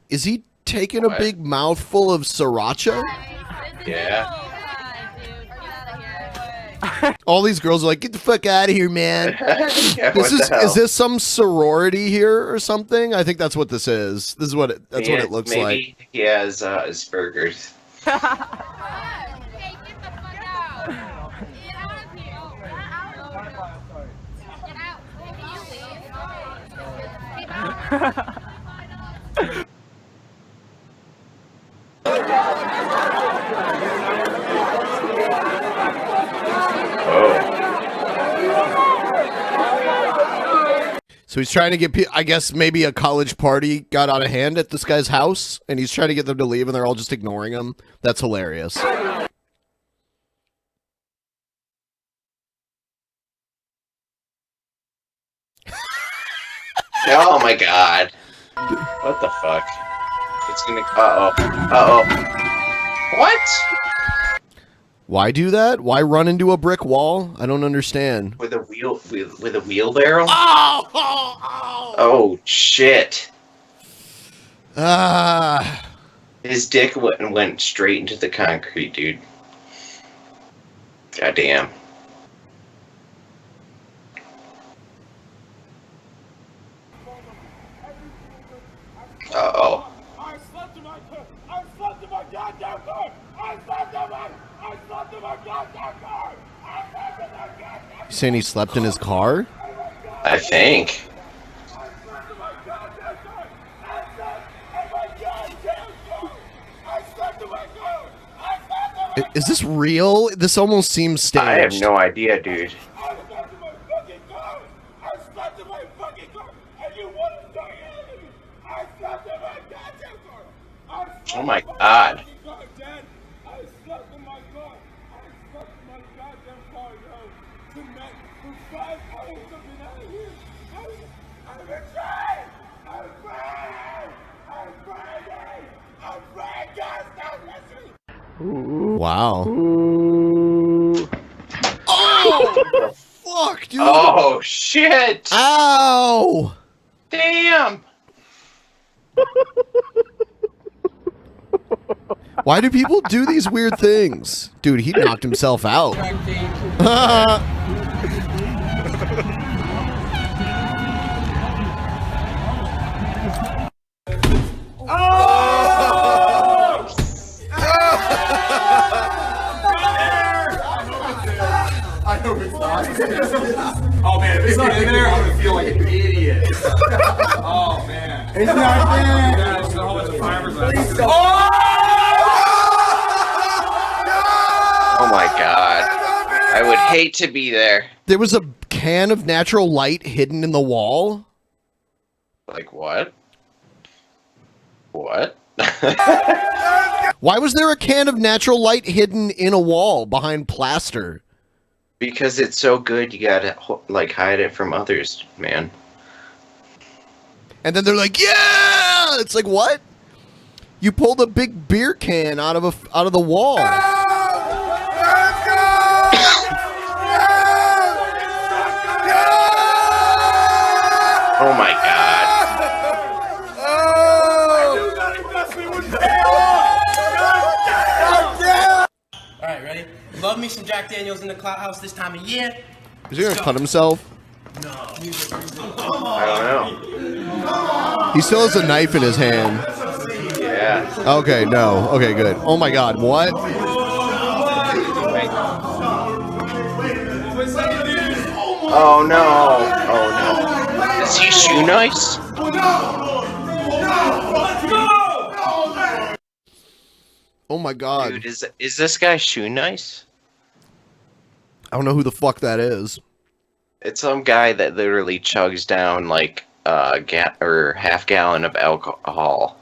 Is he taking a big mouthful of sriracha? Yeah. All these girls are like, get the fuck out of here, man. Yeah, what the hell? Is this some sorority here or something? I think that's what this is. This is what it, that's what it looks like. Maybe he has Asperger's. So he's trying to get, I guess maybe a college party got out of hand at this guy's house, and he's trying to get them to leave, and they're all just ignoring him. That's hilarious. Oh my god. What the fuck? It's gonna. Uh oh. What? Why do that? Why run into a brick wall? I don't understand. With a wheelbarrow? Oh! Oh shit. Ah. His dick went straight into the concrete, dude. God damn. Uh-oh. You saying he slept in his car? I think. Is this real? This almost seems staged. I have no idea, dude. Oh my god. Wow. Oh! Fuck, dude! Oh, shit! Ow! Damn! Why do people do these weird things? Dude, he knocked himself out. I hope it's not. Oh man, if it's not in there, I'm gonna feel like an idiot. Oh man. It's not there. There's a whole bunch of fiberglass. Oh my god. I would hate to be there. There was a can of natural light hidden in the wall. Like what? What? Why was there a can of natural light hidden in a wall behind plaster? Because it's so good, you gotta like hide it from others, man. And then they're like, "Yeah!" It's like, what? You pulled a big beer can out of the wall. Oh my god. Alright, ready? Love me some Jack Daniels in the Clout House this time of year. Is he gonna cut himself? I don't know. He still has a knife in his hand. Yeah. Okay, no. Okay, good. Oh my god, what? Oh no. Oh no. Is he shoe nice? Oh my god. Dude, is this guy shoe nice? I don't know who the fuck that is. It's some guy that literally chugs down like half gallon of alcohol,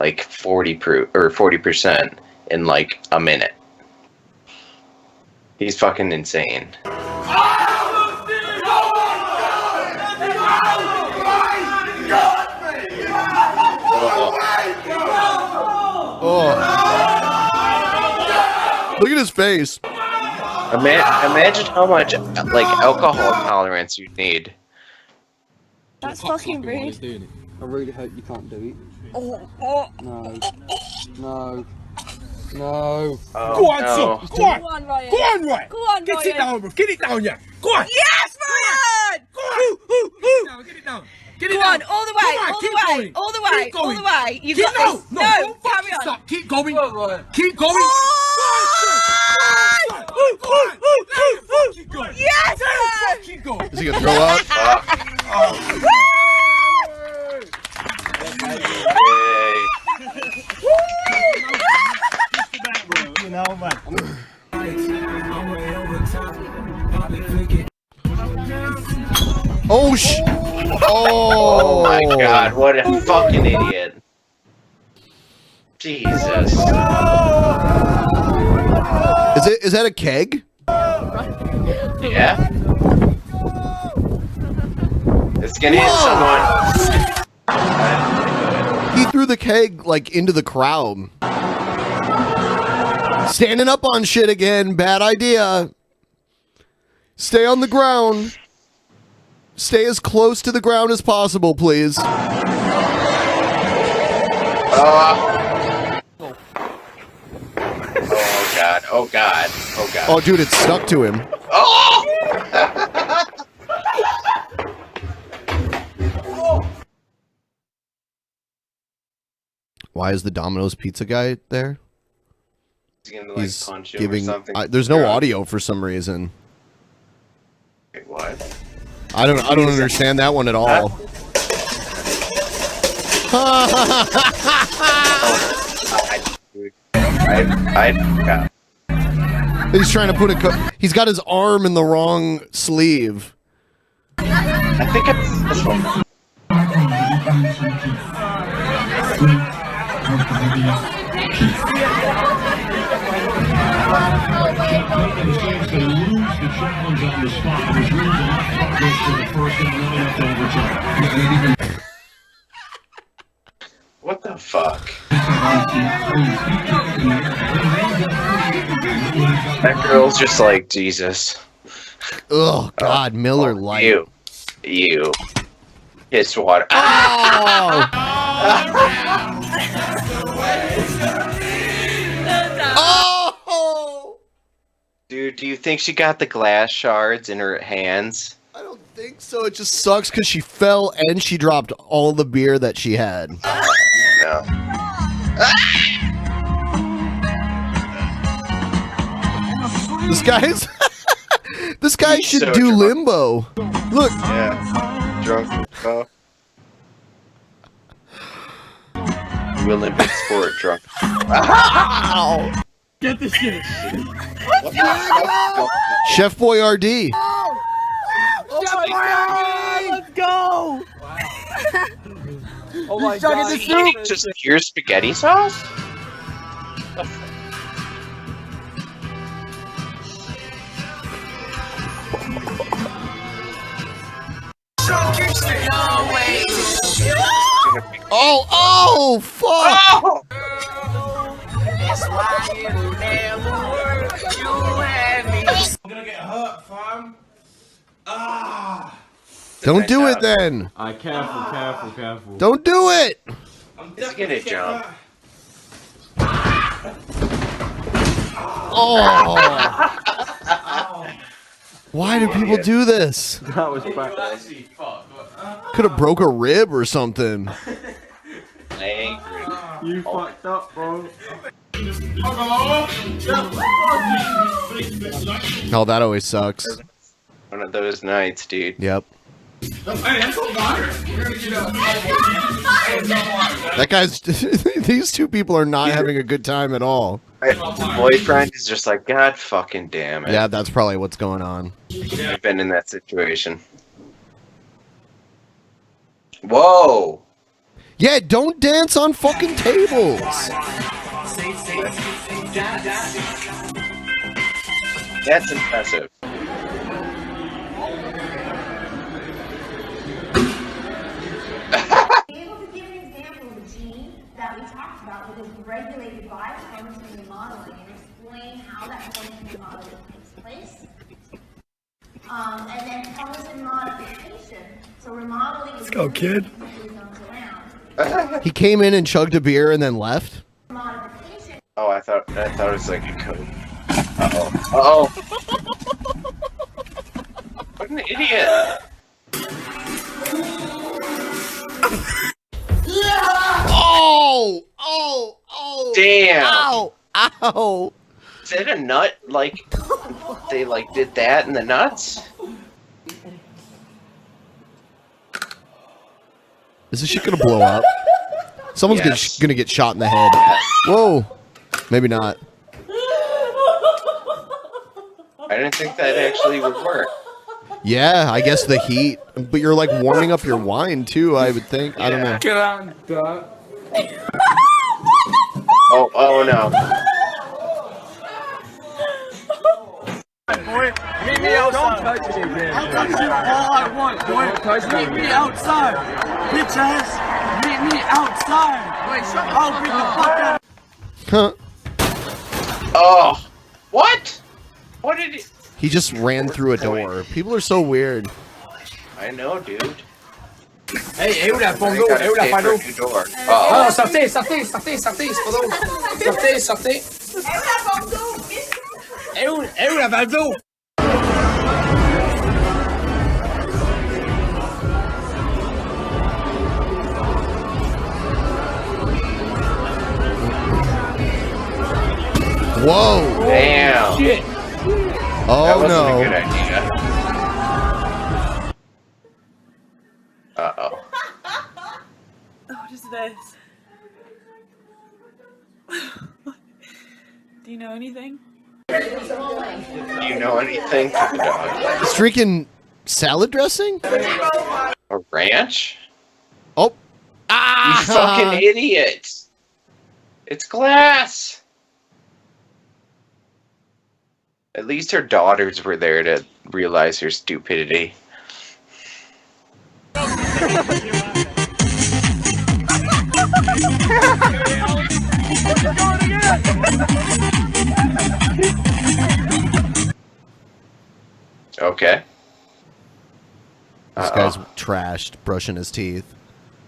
like 40% in like a minute. He's fucking insane. Look at his face. Imagine how much like alcohol tolerance you need. That's fucking rude. I really hope you can't do it. Oh. No. No. No. Oh, Go on, no. son. Go on. Go on, Ryan. Go on, Ryan. Go on, Get Ryan. it down, bro. Get it down, yeah. Go on. Yes, Ryan! Go on. Get it down. Get it Go down. on, all the way, Come on, all keep the way, going. all the way, Keep all going. the way. You've Keep, got this. no, No, don't fucking carry on. stop. Keep going. Go on, Ryan. Keep going. Keep going. Yes, Ryan! Keep going. Is he gonna throw up? You know, man. Oh Oh my god, what a fucking idiot. Jesus. Is that a keg? Yeah. It's gonna hit someone. He threw the keg like into the crowd. Standing up on shit again, bad idea. Stay on the ground. Stay as close to the ground as possible, please. Oh god, oh god, oh god. Oh, dude, it stuck to him. Oh! Why is the Domino's pizza guy there? He's gonna like He's punch him giving. or something. There's no audio for some reason. Wait, what? I don't understand that one at all. I He's trying to put a. He's got his arm in the wrong sleeve. I think it's this one. What the fuck? That girl's just like, Jesus. Oh God, Miller Lite. You. It's water. Oh! Dude, do you think she got the glass shards in her hands? I don't think so. It just sucks because she fell and she dropped all the beer that she had. No. This guy's. This guy should so do drunk. limbo. Look. Yeah. Drunk. Oh. Olympic sport drunk. Ow. Get this shit. Chef Boyardee. Oh my god! Let's go! Oh my god! Is he eating just pure spaghetti sauce? Oh, fuck! Oh! I'm gonna get hurt, fam. Ah. Don't do it then. Careful. Don't do it. He's gonna jump. Oh. Why do people do this? That was bad. Could have broke a rib or something. You fucked up, bro. Oh, that always sucks. One of those nights, dude. Yep. Hey, that's all water. We're gonna get up. That guy's. These two people are not having a good time at all. The boyfriend is just like, God fucking damn it. Yeah, that's probably what's going on. I've been in that situation. Whoa! Yeah, don't dance on fucking tables. That's impressive. That we talked about, which is regulated by chromatin remodeling, and explain how that chromatin remodeling takes place. And then chromatin modification. So remodeling is. Let's go, kid. He came in and chugged a beer and then left. Oh, I thought it was like a code. Uh-oh. What an idiot. Oh! Damn! Ow! Is that a nut? Like, they like did that in the nuts? Is this shit gonna blow up? Someone's Yes. gonna get shot in the head. Whoa! Maybe not. I didn't think that actually would work. Yeah, I guess the heat. But you're like warming up your wine too, I would think. I don't know. Get out, duck. Oh no. Boy, meet me outside. Don't touch me, man. I'll touch you all I want, boy. Meet me outside. Bitch ass. Meet me outside. Wait, shut up. I'll beat the fuck out. Oh! What? What did he... He just ran through a door. People are so weird. I know, dude. Hey, où la I fongo? gotta Où la stay for fado? a new door. Ah, Uh-oh. sortez, sortez, sortez, sortez, c'est pas drôle. Sortez, sortez. Et où la Valdo? Whoa! Damn. Shit. Oh That wasn't no! a good idea. Uh-oh. What is this? Do you know anything? Do you know anything? Dog. He's drinking salad dressing? A ranch? Oh! You fucking idiot! It's glass! At least her daughters were there to realize her stupidity. Okay. This guy's trashed, brushing his teeth.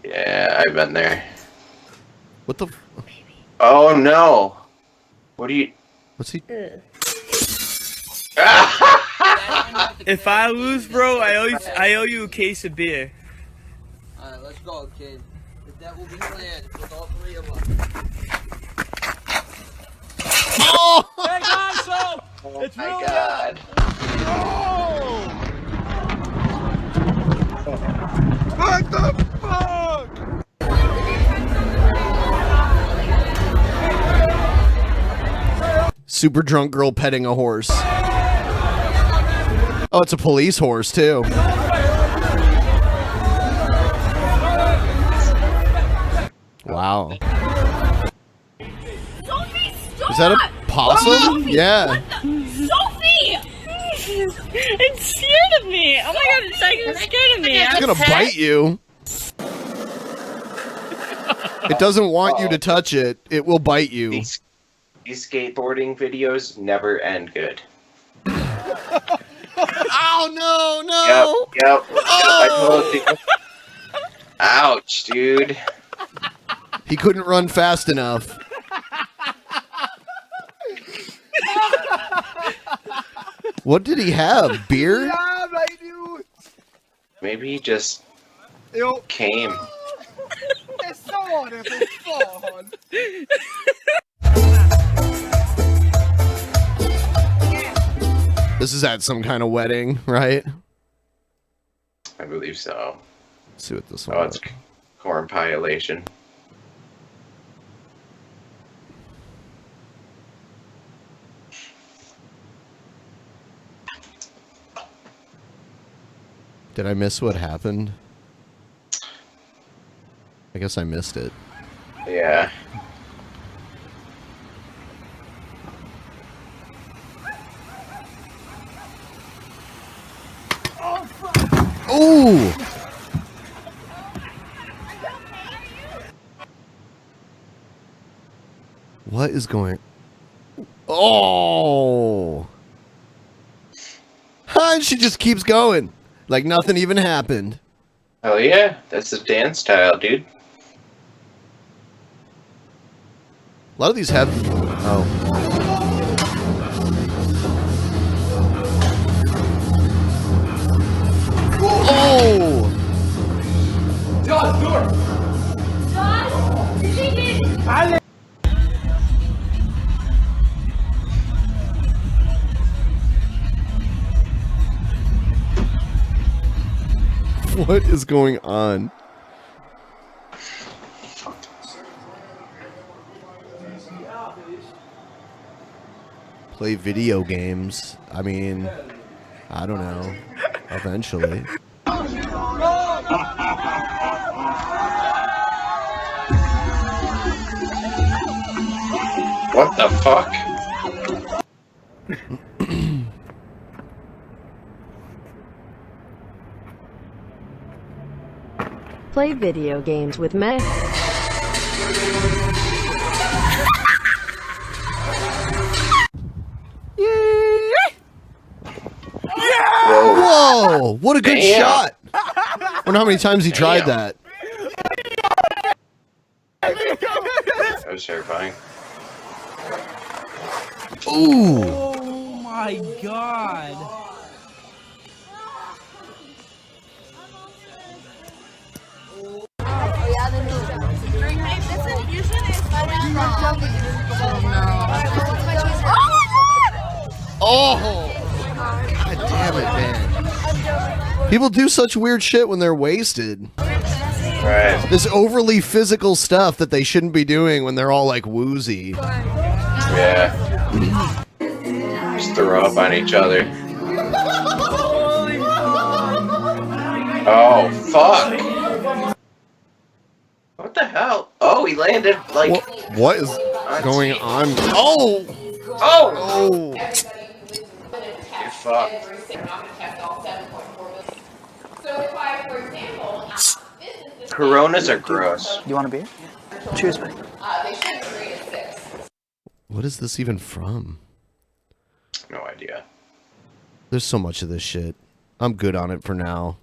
Yeah, I've been there. What the? Oh no! What do you? What's he? If I lose, bro, I owe you a case of beer. Alright, let's go, kid. That will be planned with all three of us. Oh! Hey guys, so Oh my god! What the fuck? Super drunk girl petting a horse. Oh, it's a police horse too. Wow. Sophie, stop! Is that a possum? Yeah. Sophie! It's scared of me. Oh my god, it's like you're scared of me. It's gonna bite you. It doesn't want you to touch it. It will bite you. These skateboarding videos never end good. Oh no, no! Yep. I told you. Ouch, dude. He couldn't run fast enough. What did he have? Beer? Maybe he just came. This is at some kind of wedding, right? I believe so. Let's see what this one Oh, is. it's compilation. Did I miss what happened? I guess I missed it. Yeah. Oh! What is going? Oh! And she just keeps going, like nothing even happened. Oh yeah, that's the dance style, dude. A lot of these have. Oh. Oh! Josh, door! Josh, did you get... What is going on? Play video games. I mean, I don't know. Eventually. What the fuck? Play video games with me. Whoa! What a good Damn. shot! I wonder how many times he tried that. That was terrifying. Ooh! Oh my god. Oh! God damn it, man. People do such weird shit when they're wasted. Right. This overly physical stuff that they shouldn't be doing when they're all like woozy. Yeah. Just throw up on each other. Oh, fuck. What the hell? Oh, he landed like... What is going on? Oh! Oh! Oh! You're fucked. Coronas are gross. You want a beer? Cheers, buddy. What is this even from? No idea. There's so much of this shit. I'm good on it for now.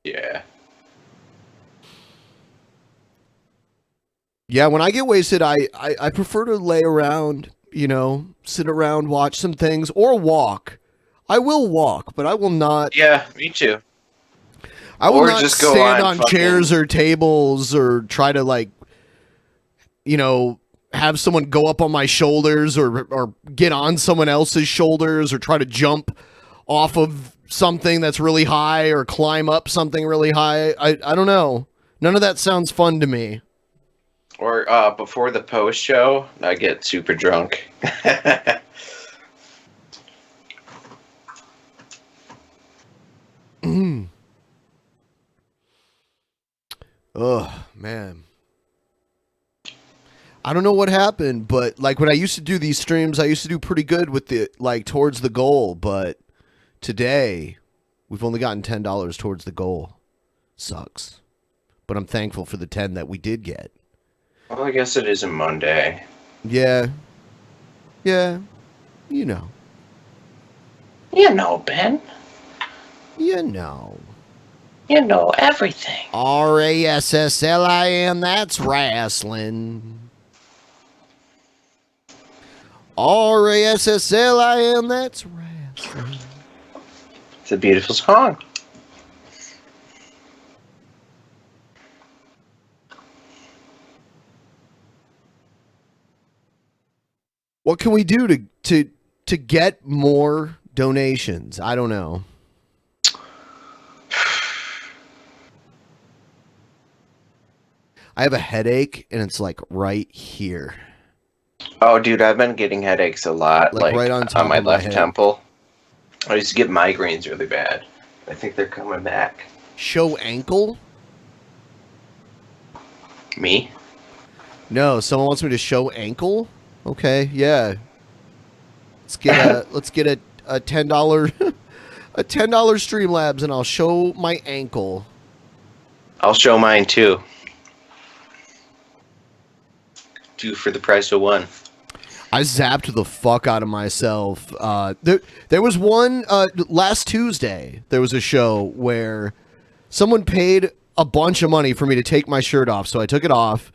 Yeah. Yeah, when I get wasted, I prefer to lay around, you know, sit around, watch some things, or walk. I will walk, but I will not. Yeah, me too. I will Or not just go stand on on chairs or tables or try to, like, you know, have someone go up on my shoulders or get on someone else's shoulders or try to jump off of something that's really high or climb up something really high. I don't know. None of that sounds fun to me. Or before the post show, I get super drunk. Ugh, man. I don't know what happened, but like when I used to do these streams, I used to do pretty good with the like towards the goal, but today we've only gotten $10 towards the goal. Sucks. But I'm thankful for the 10 that we did get. Well, I guess it is a Monday. Yeah. Yeah. You know. You know, Ben. You know. You know everything. RASSLIN, that's wrestling. RASSLIN, that's wrestling. It's a beautiful song. What can we do to get more donations? I don't know. I have a headache and it's like right here. Oh, dude, I've been getting headaches a lot, Like like right on top my of my left head. temple. I used to get migraines really bad, I think they're coming back. Show ankle? Me? No, someone wants me to show ankle? Okay, yeah. Let's get a $10 a $10 Streamlabs and I'll show my ankle. I'll show mine too. 2 for the price of 1. I zapped the fuck out of myself. There was one last Tuesday. There was a show where someone paid a bunch of money for me to take my shirt off, so I took it off,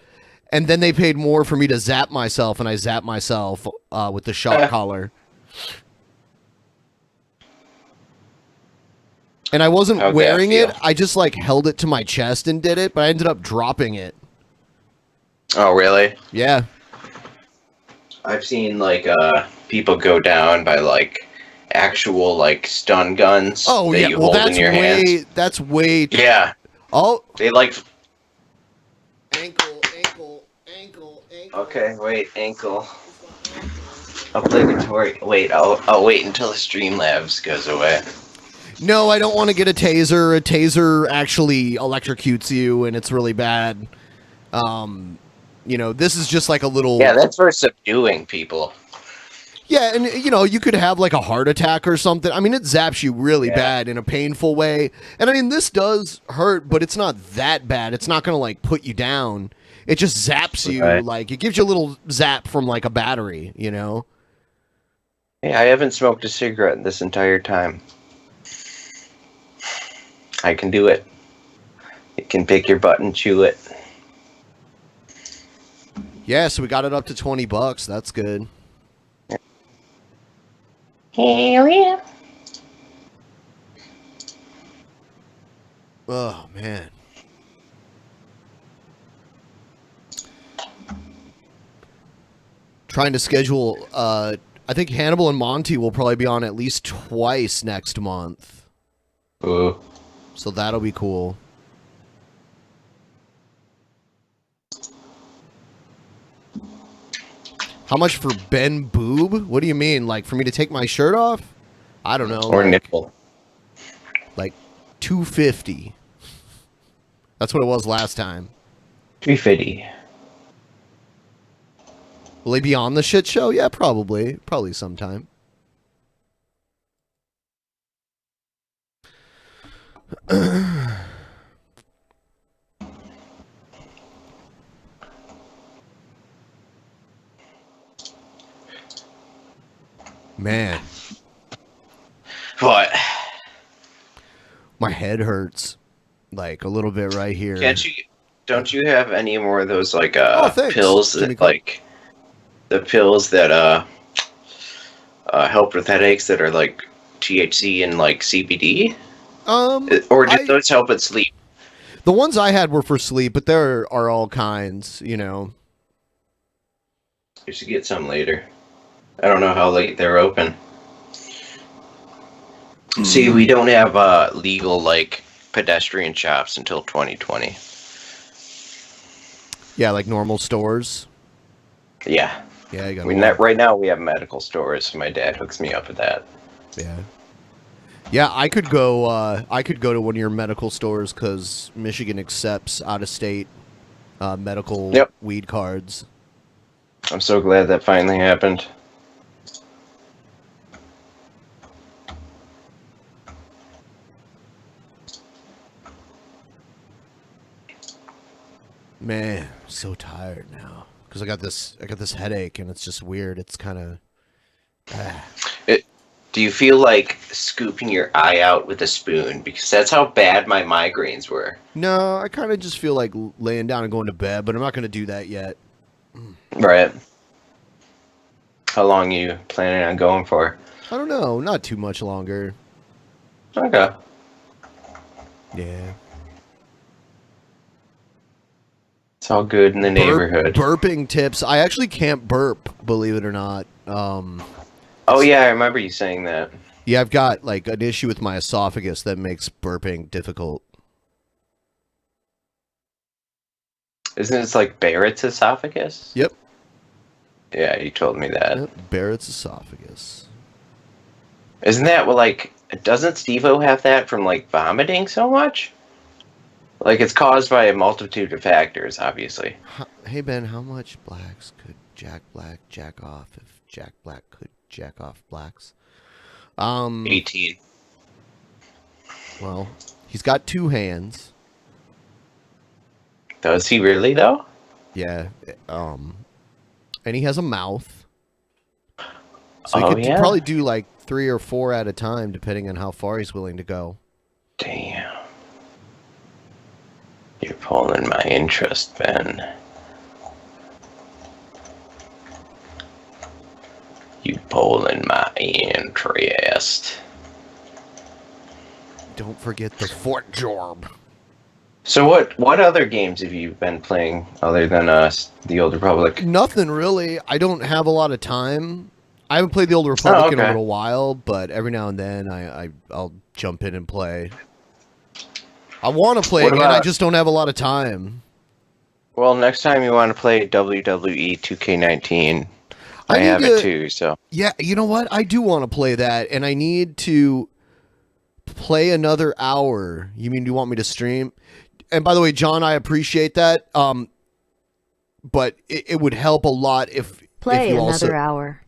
and then they paid more for me to zap myself, and I zapped myself with the shock collar. And I wasn't How'd that wearing it. feel? I just like held it to my chest and did it, but I ended up dropping it. Oh, really? Yeah. I've seen like people go down by like actual like stun guns Oh that yeah, you well hold that's in your way hands. that's way Yeah. Oh, They like ankle. Okay, wait, ankle. Obligatory. Wait, I'll wait until the Streamlabs goes away. No, I don't want to get a taser. A taser actually electrocutes you, and it's really bad. This is just like a little. Yeah, that's for subduing people. Yeah, and you could have like a heart attack or something. I mean, it zaps you really bad in a painful way. And I mean, this does hurt, but it's not that bad. It's not going to like put you down. It just zaps you. Right. Like, it gives you a little zap from like a battery, you know? Yeah, I haven't smoked a cigarette this entire time. I can do it. It can pick your butt and chew it. Yeah, so we got it up to $20. That's good. Hell yeah. Oh, man. Trying to schedule, I think Hannibal and Monty will probably be on at least twice next month. Ooh. So that'll be cool. How much for Ben Boob? What do you mean? Like, for me to take my shirt off? I don't know. Or nipple. Like, $250. That's what it was last time. $350. Will he be on the shit show? Yeah, probably. Probably sometime. Man. What? My head hurts. Like, a little bit right here. Don't you have any more of those like thanks. pills Give me a that call. like the pills that help with headaches that are like THC and like CBD? Or do those help with sleep? The ones I had were for sleep, but there are all kinds, you know. You should get some later. I don't know how late they're open. See, we don't have legal like pedestrian shops until 2020. Yeah, like normal stores. Yeah. Yeah, you got right now we have medical stores. My dad hooks me up with that. Yeah. Yeah, I could go to one of your medical stores because Michigan accepts out-of-state medical weed cards. I'm so glad that finally happened. Man, I'm so tired now because I got this headache and it's just weird. It's kind of. Do you feel like scooping your eye out with a spoon? Because that's how bad my migraines were. No, I kind of just feel like laying down and going to bed, but I'm not going to do that yet. Right. How long are you planning on going for? I don't know, not too much longer. Okay. Yeah. It's all good in the neighborhood. Burping tips. I actually can't burp, believe it or not. Oh yeah, I remember you saying that. Yeah, I've got like an issue with my esophagus that makes burping difficult. Isn't it like Barrett's esophagus? Yep. Yeah, you told me that. Yep. Barrett's esophagus. Isn't that what like doesn't Steve-O have that from like vomiting so much? Like it's caused by a multitude of factors, obviously. Hey Ben, how much blacks could Jack Black jack off if Jack Black could jack off blacks? 18. Well, he's got 2 hands. Does he really though? Yeah. And he has a mouth. So he Oh, could yeah? probably do like 3 or 4 at a time, depending on how far he's willing to go. Damn. You're pulling my interest, Ben. You pulling my interest. Don't forget the Fort Jorb. So what other games have you been playing other than the Old Republic? Nothing really. I don't have a lot of time. I haven't played the Old Republic in a okay. little while, but every now and then I'll jump in and play. I want to play What again. I about- just don't have a lot of time. Well, next time you want to play WWE 2K19, I need have it to- too. So Yeah, you know what? I do want to play that, and I need to play another hour. You mean you want me to stream? And by the way, John, I appreciate that. But it would help a lot if Play you another also, hour.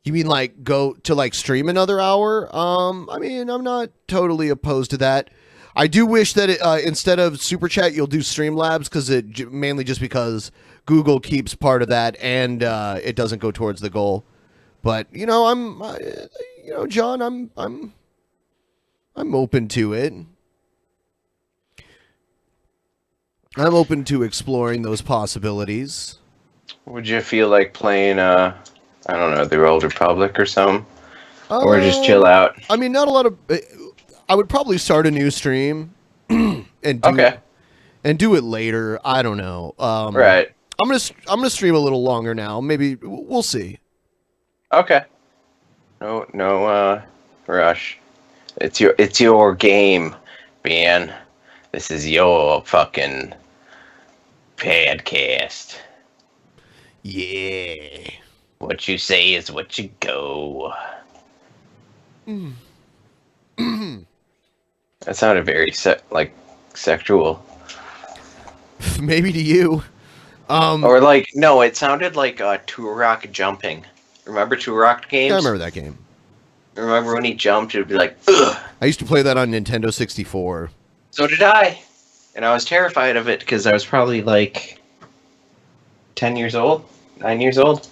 You mean like go to like stream another hour? I mean, I'm not totally opposed to that. I do wish that instead of Super Chat, you'll do Streamlabs because mainly just because Google keeps part of that and it doesn't go towards the goal. But you know, John, I'm open to it. I'm open to exploring those possibilities. would you feel like playing I don't know, the Old Republic or something, or just chill out? I mean, not a lot of. I would probably start a new stream and do it later. I don't know. Right. I'm gonna stream a little longer now. Maybe we'll see. Okay. No rush. It's your game, Ben. This is your fucking podcast. Yeah. What you say is what you go. That sounded very sexual. Maybe to you. Or like no, it sounded like Turok jumping. Remember Turok games? Yeah, I remember that game. Remember when he jumped? It would be like, ugh. I used to play that on Nintendo 64. So did I, and I was terrified of it because I was probably like 10 years old, 9 years old.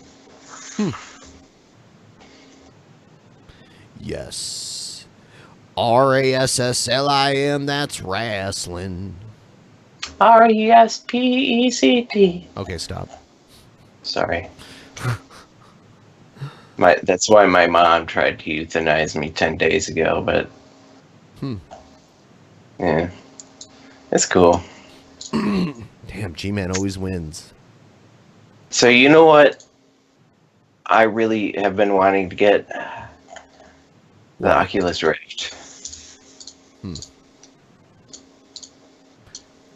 Yes. RASSLIM. That's wrestling. RESPECT. Okay, stop. Sorry. That's why my mom tried to euthanize me 10 days ago, but yeah, it's cool. Damn, G-Man always wins. So you know what? I really have been wanting to get the Oculus Rift.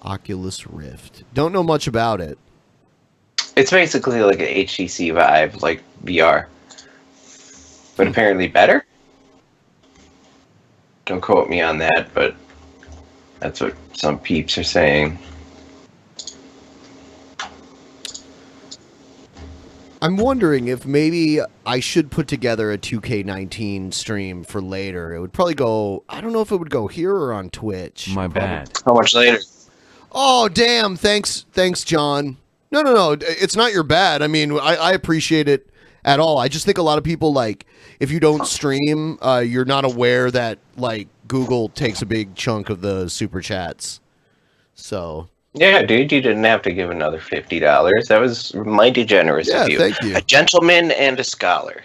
Oculus Rift. Don't know much about it. It's basically like an HTC Vive, like VR, but apparently better. Don't quote me on that, but that's what some peeps are saying. I'm wondering if maybe I should put together a 2K19 stream for later. It would probably go, I don't know if it would go here or on Twitch. My bad. How much later? Oh, damn. Thanks, John. No. It's not your bad. I mean, I appreciate it at all. I just think a lot of people, like, if you don't stream, you're not aware that, like, Google takes a big chunk of the super chats. So... Yeah, dude, you didn't have to give another $50. That was mighty generous of you. Thank you. A gentleman and a scholar.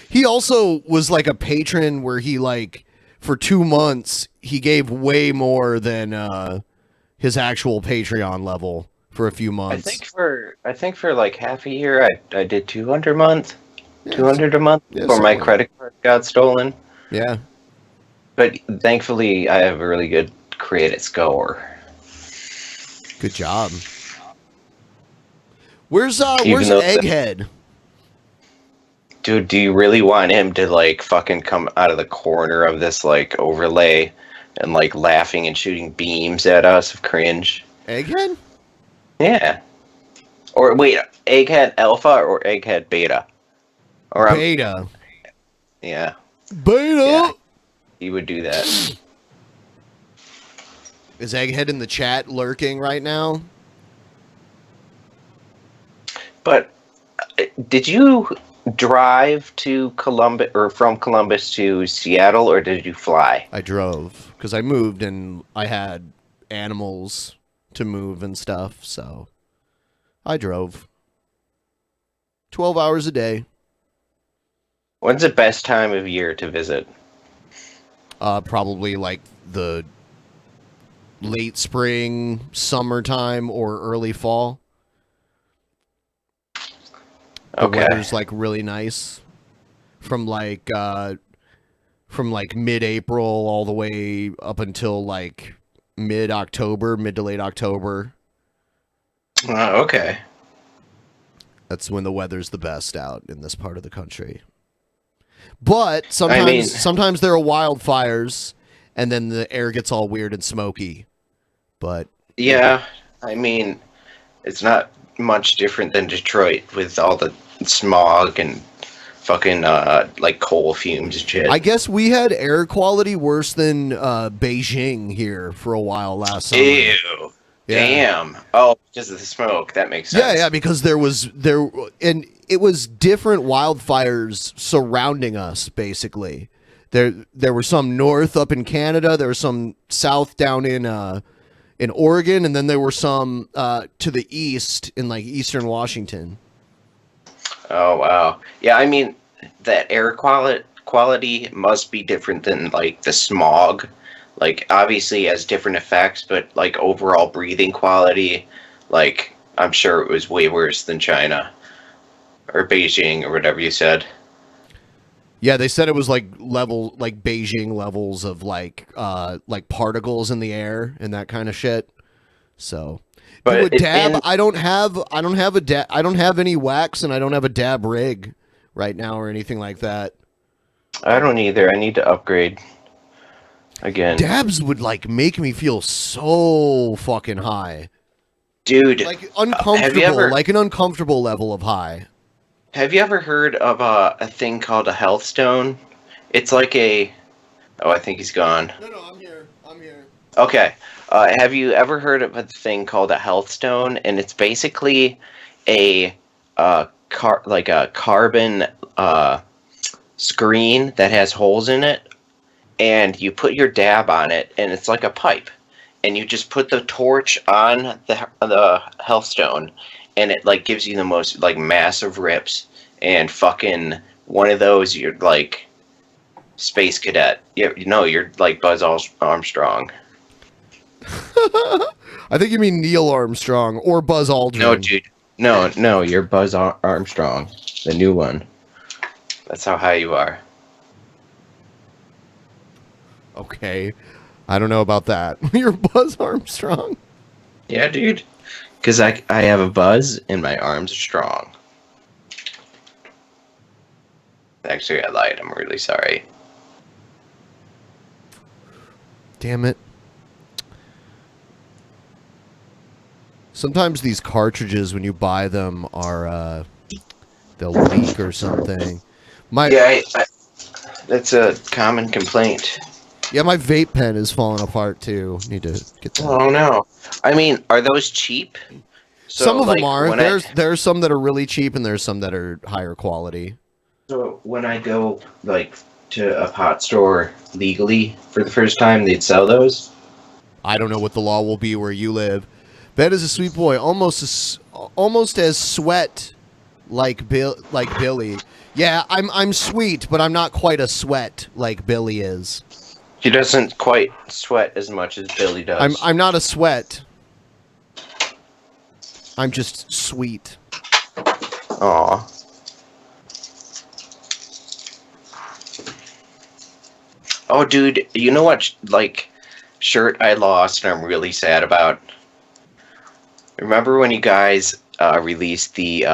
He also was like a patron where he, like, for 2 months, he gave way more than his actual Patreon level for a few months. I think for like half a year, I did 200 a month. Yeah, 200 a month before my credit card got stolen. Yeah. But thankfully, I have a really good credit score. Good job. Where's Egghead? Dude, do you really want him to like fucking come out of the corner of this like overlay and like laughing and shooting beams at us of cringe? Egghead? Yeah. Or wait, Egghead Alpha or Egghead Beta? Or Beta. Yeah. Beta. Yeah, he would do that. Is Egghead in the chat lurking right now? But did you drive to Columbus or from Columbus to Seattle, or did you fly? I drove because I moved and I had animals to move and stuff, so I drove 12 hours a day. When's the best time of year to visit? Probably like the late spring, summertime, or early fall. The weather's like really nice from like mid-April all the way up until like mid-October, mid to late October. Okay. That's when the weather's the best out in this part of the country. But sometimes there are wildfires and then the air gets all weird and smoky. But yeah, I mean, it's not much different than Detroit with all the smog and fucking like coal fumes and shit. I guess we had air quality worse than Beijing here for a while last summer. Ew. Damn. Oh, because of the smoke. That makes sense. Yeah, because and it was different wildfires surrounding us, basically. There were some north up in Canada, there were some south down in Oregon, and then there were some to the east in like eastern Washington. Oh wow. Yeah, I mean that air quality must be different than like the smog. Like obviously it has different effects, but like overall breathing quality, like I'm sure it was way worse than China or Beijing or whatever you said. Yeah, they said it was like Beijing levels of like particles in the air and that kind of shit. So, but a dab. I don't have any wax and I don't have a dab rig right now or anything like that. I don't either. I need to upgrade again. Dabs would like make me feel so fucking high, dude. Like uncomfortable, like an uncomfortable level of high. Have you ever heard of a thing called a health stone? It's like a... Oh, I think he's gone. No, I'm here. Okay. Have you ever heard of a thing called a health stone? And it's basically a carbon screen that has holes in it. And you put your dab on it, and it's like a pipe. And you just put the torch on the health stone, and it like gives you the most like massive rips, and fucking one of those you're like space cadet. You're like Buzz Armstrong. I think you mean Neil Armstrong or Buzz Aldrin. No, dude. No, you're Buzz Armstrong, the new one. That's how high you are. Okay. I don't know about that. You're Buzz Armstrong? Yeah, dude. Because I have a buzz and my arms are strong. Actually, I lied. I'm really sorry. Damn it. Sometimes these cartridges, when you buy them, are they'll leak or something. That's a common complaint. Yeah, my vape pen is falling apart too. Need to get that. Oh no! I mean, are those cheap? So, some of like, them are. There's some that are really cheap, and there's some that are higher quality. So when I go like to a pot store legally for the first time, they'd sell those. I don't know what the law will be where you live. Ben is a sweet boy, almost as sweat like Billy. Yeah, I'm sweet, but I'm not quite a sweat like Billy is. He doesn't quite sweat as much as Billy does. I'm not a sweat. I'm just sweet. Aw. Oh, dude, you know what, like, shirt I lost and I'm really sad about? Remember when you guys released the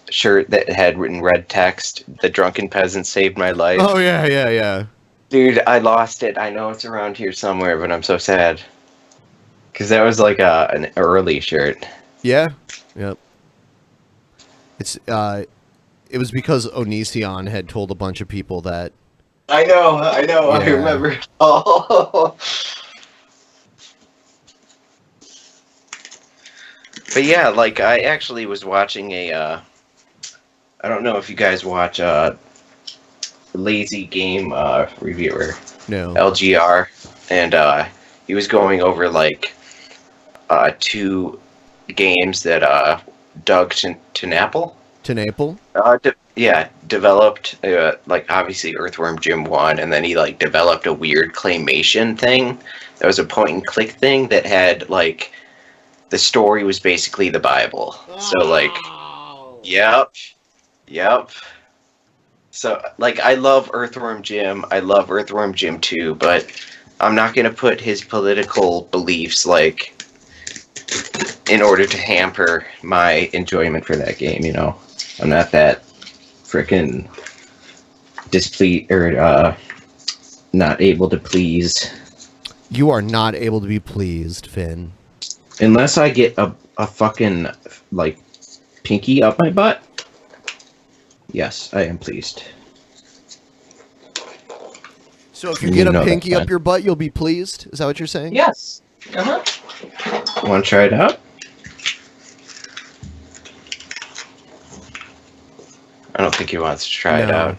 shirt that had written red text, "The Drunken Peasants saved my life." Oh yeah. Dude, I lost it. I know it's around here somewhere, but I'm so sad. Because that was like an early shirt. Yeah. Yep. It's it was because Onision had told a bunch of people that. I know, I Yeah. remember. Oh. But yeah, like I actually was watching I don't know if you guys watch Lazy Game Reviewer. No. LGR, and he was going over like 2 games that Doug Tenapel developed, like obviously Earthworm Jim 1, and then he like developed a weird claymation thing that was a point and click thing that had like the story was basically the Bible. So like, yep. So like I love Earthworm Jim, I love Earthworm Jim 2, but I'm not gonna put his political beliefs like in order to hamper my enjoyment for that game, you know. I'm not that frickin' displeased or not able to please. You are not able to be pleased, Finn. Unless I get a fucking like pinky up my butt. Yes, I am pleased. So if you get a pinky up your butt, you'll be pleased? Is that what you're saying? Yes. Uh-huh. Want to try it out? I don't think he wants to try it out.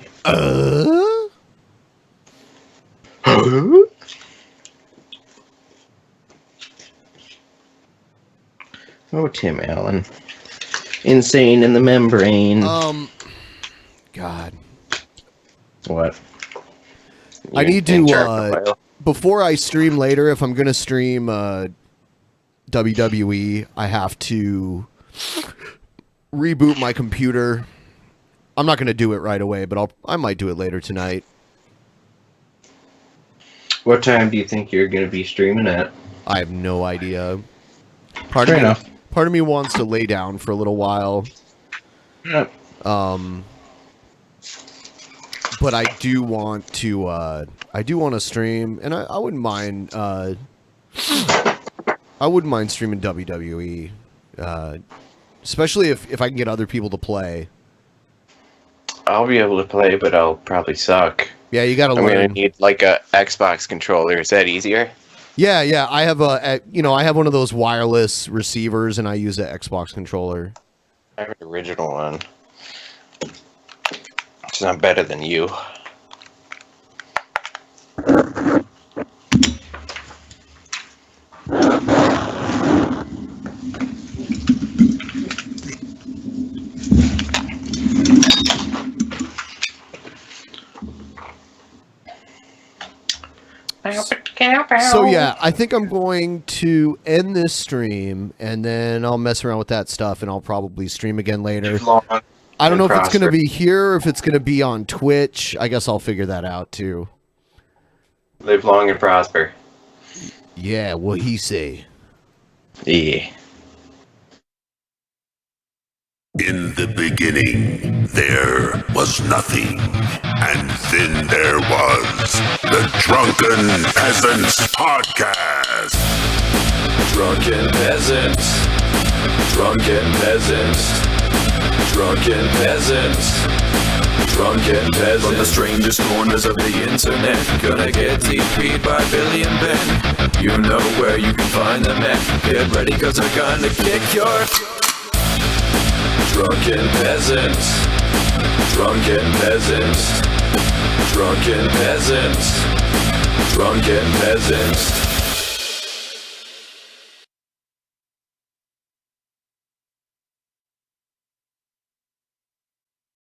Oh, Tim Allen. Insane in the membrane. God. What? I need to, before I stream later, if I'm going to stream WWE, I have to reboot my computer. I'm not going to do it right away, but I might do it later tonight. What time do you think you're going to be streaming at? I have no idea. Fair enough. Part of me wants to lay down for a little while. Yep. But I do want to stream, and I wouldn't mind streaming WWE, especially if I can get other people to play. I'll be able to play, but I'll probably suck. Yeah, you gotta learn. I'm gonna need like a Xbox controller. Is that easier? Yeah. I have I have one of those wireless receivers, and I use an Xbox controller. I have an original one. It's not better than you. So yeah, I think I'm going to end this stream, and then I'll mess around with that stuff, and I'll probably stream again later. I don't know if it's going to be here or if it's going to be on Twitch. I guess I'll figure that out too. Live long and prosper. Yeah, what he say? Yeah. In the beginning, there was nothing, and then there was the Drunken Peasants Podcast. Drunken Peasants, Drunken Peasants, Drunken Peasants, Drunken Peasants. From the strangest corners of the internet, gonna get TP'd by Billy and Ben. You know where you can find them at. Get ready, cause they're gonna kick your... Drunken Peasants, Drunken Peasants, Drunken Peasants, Drunken Peasants.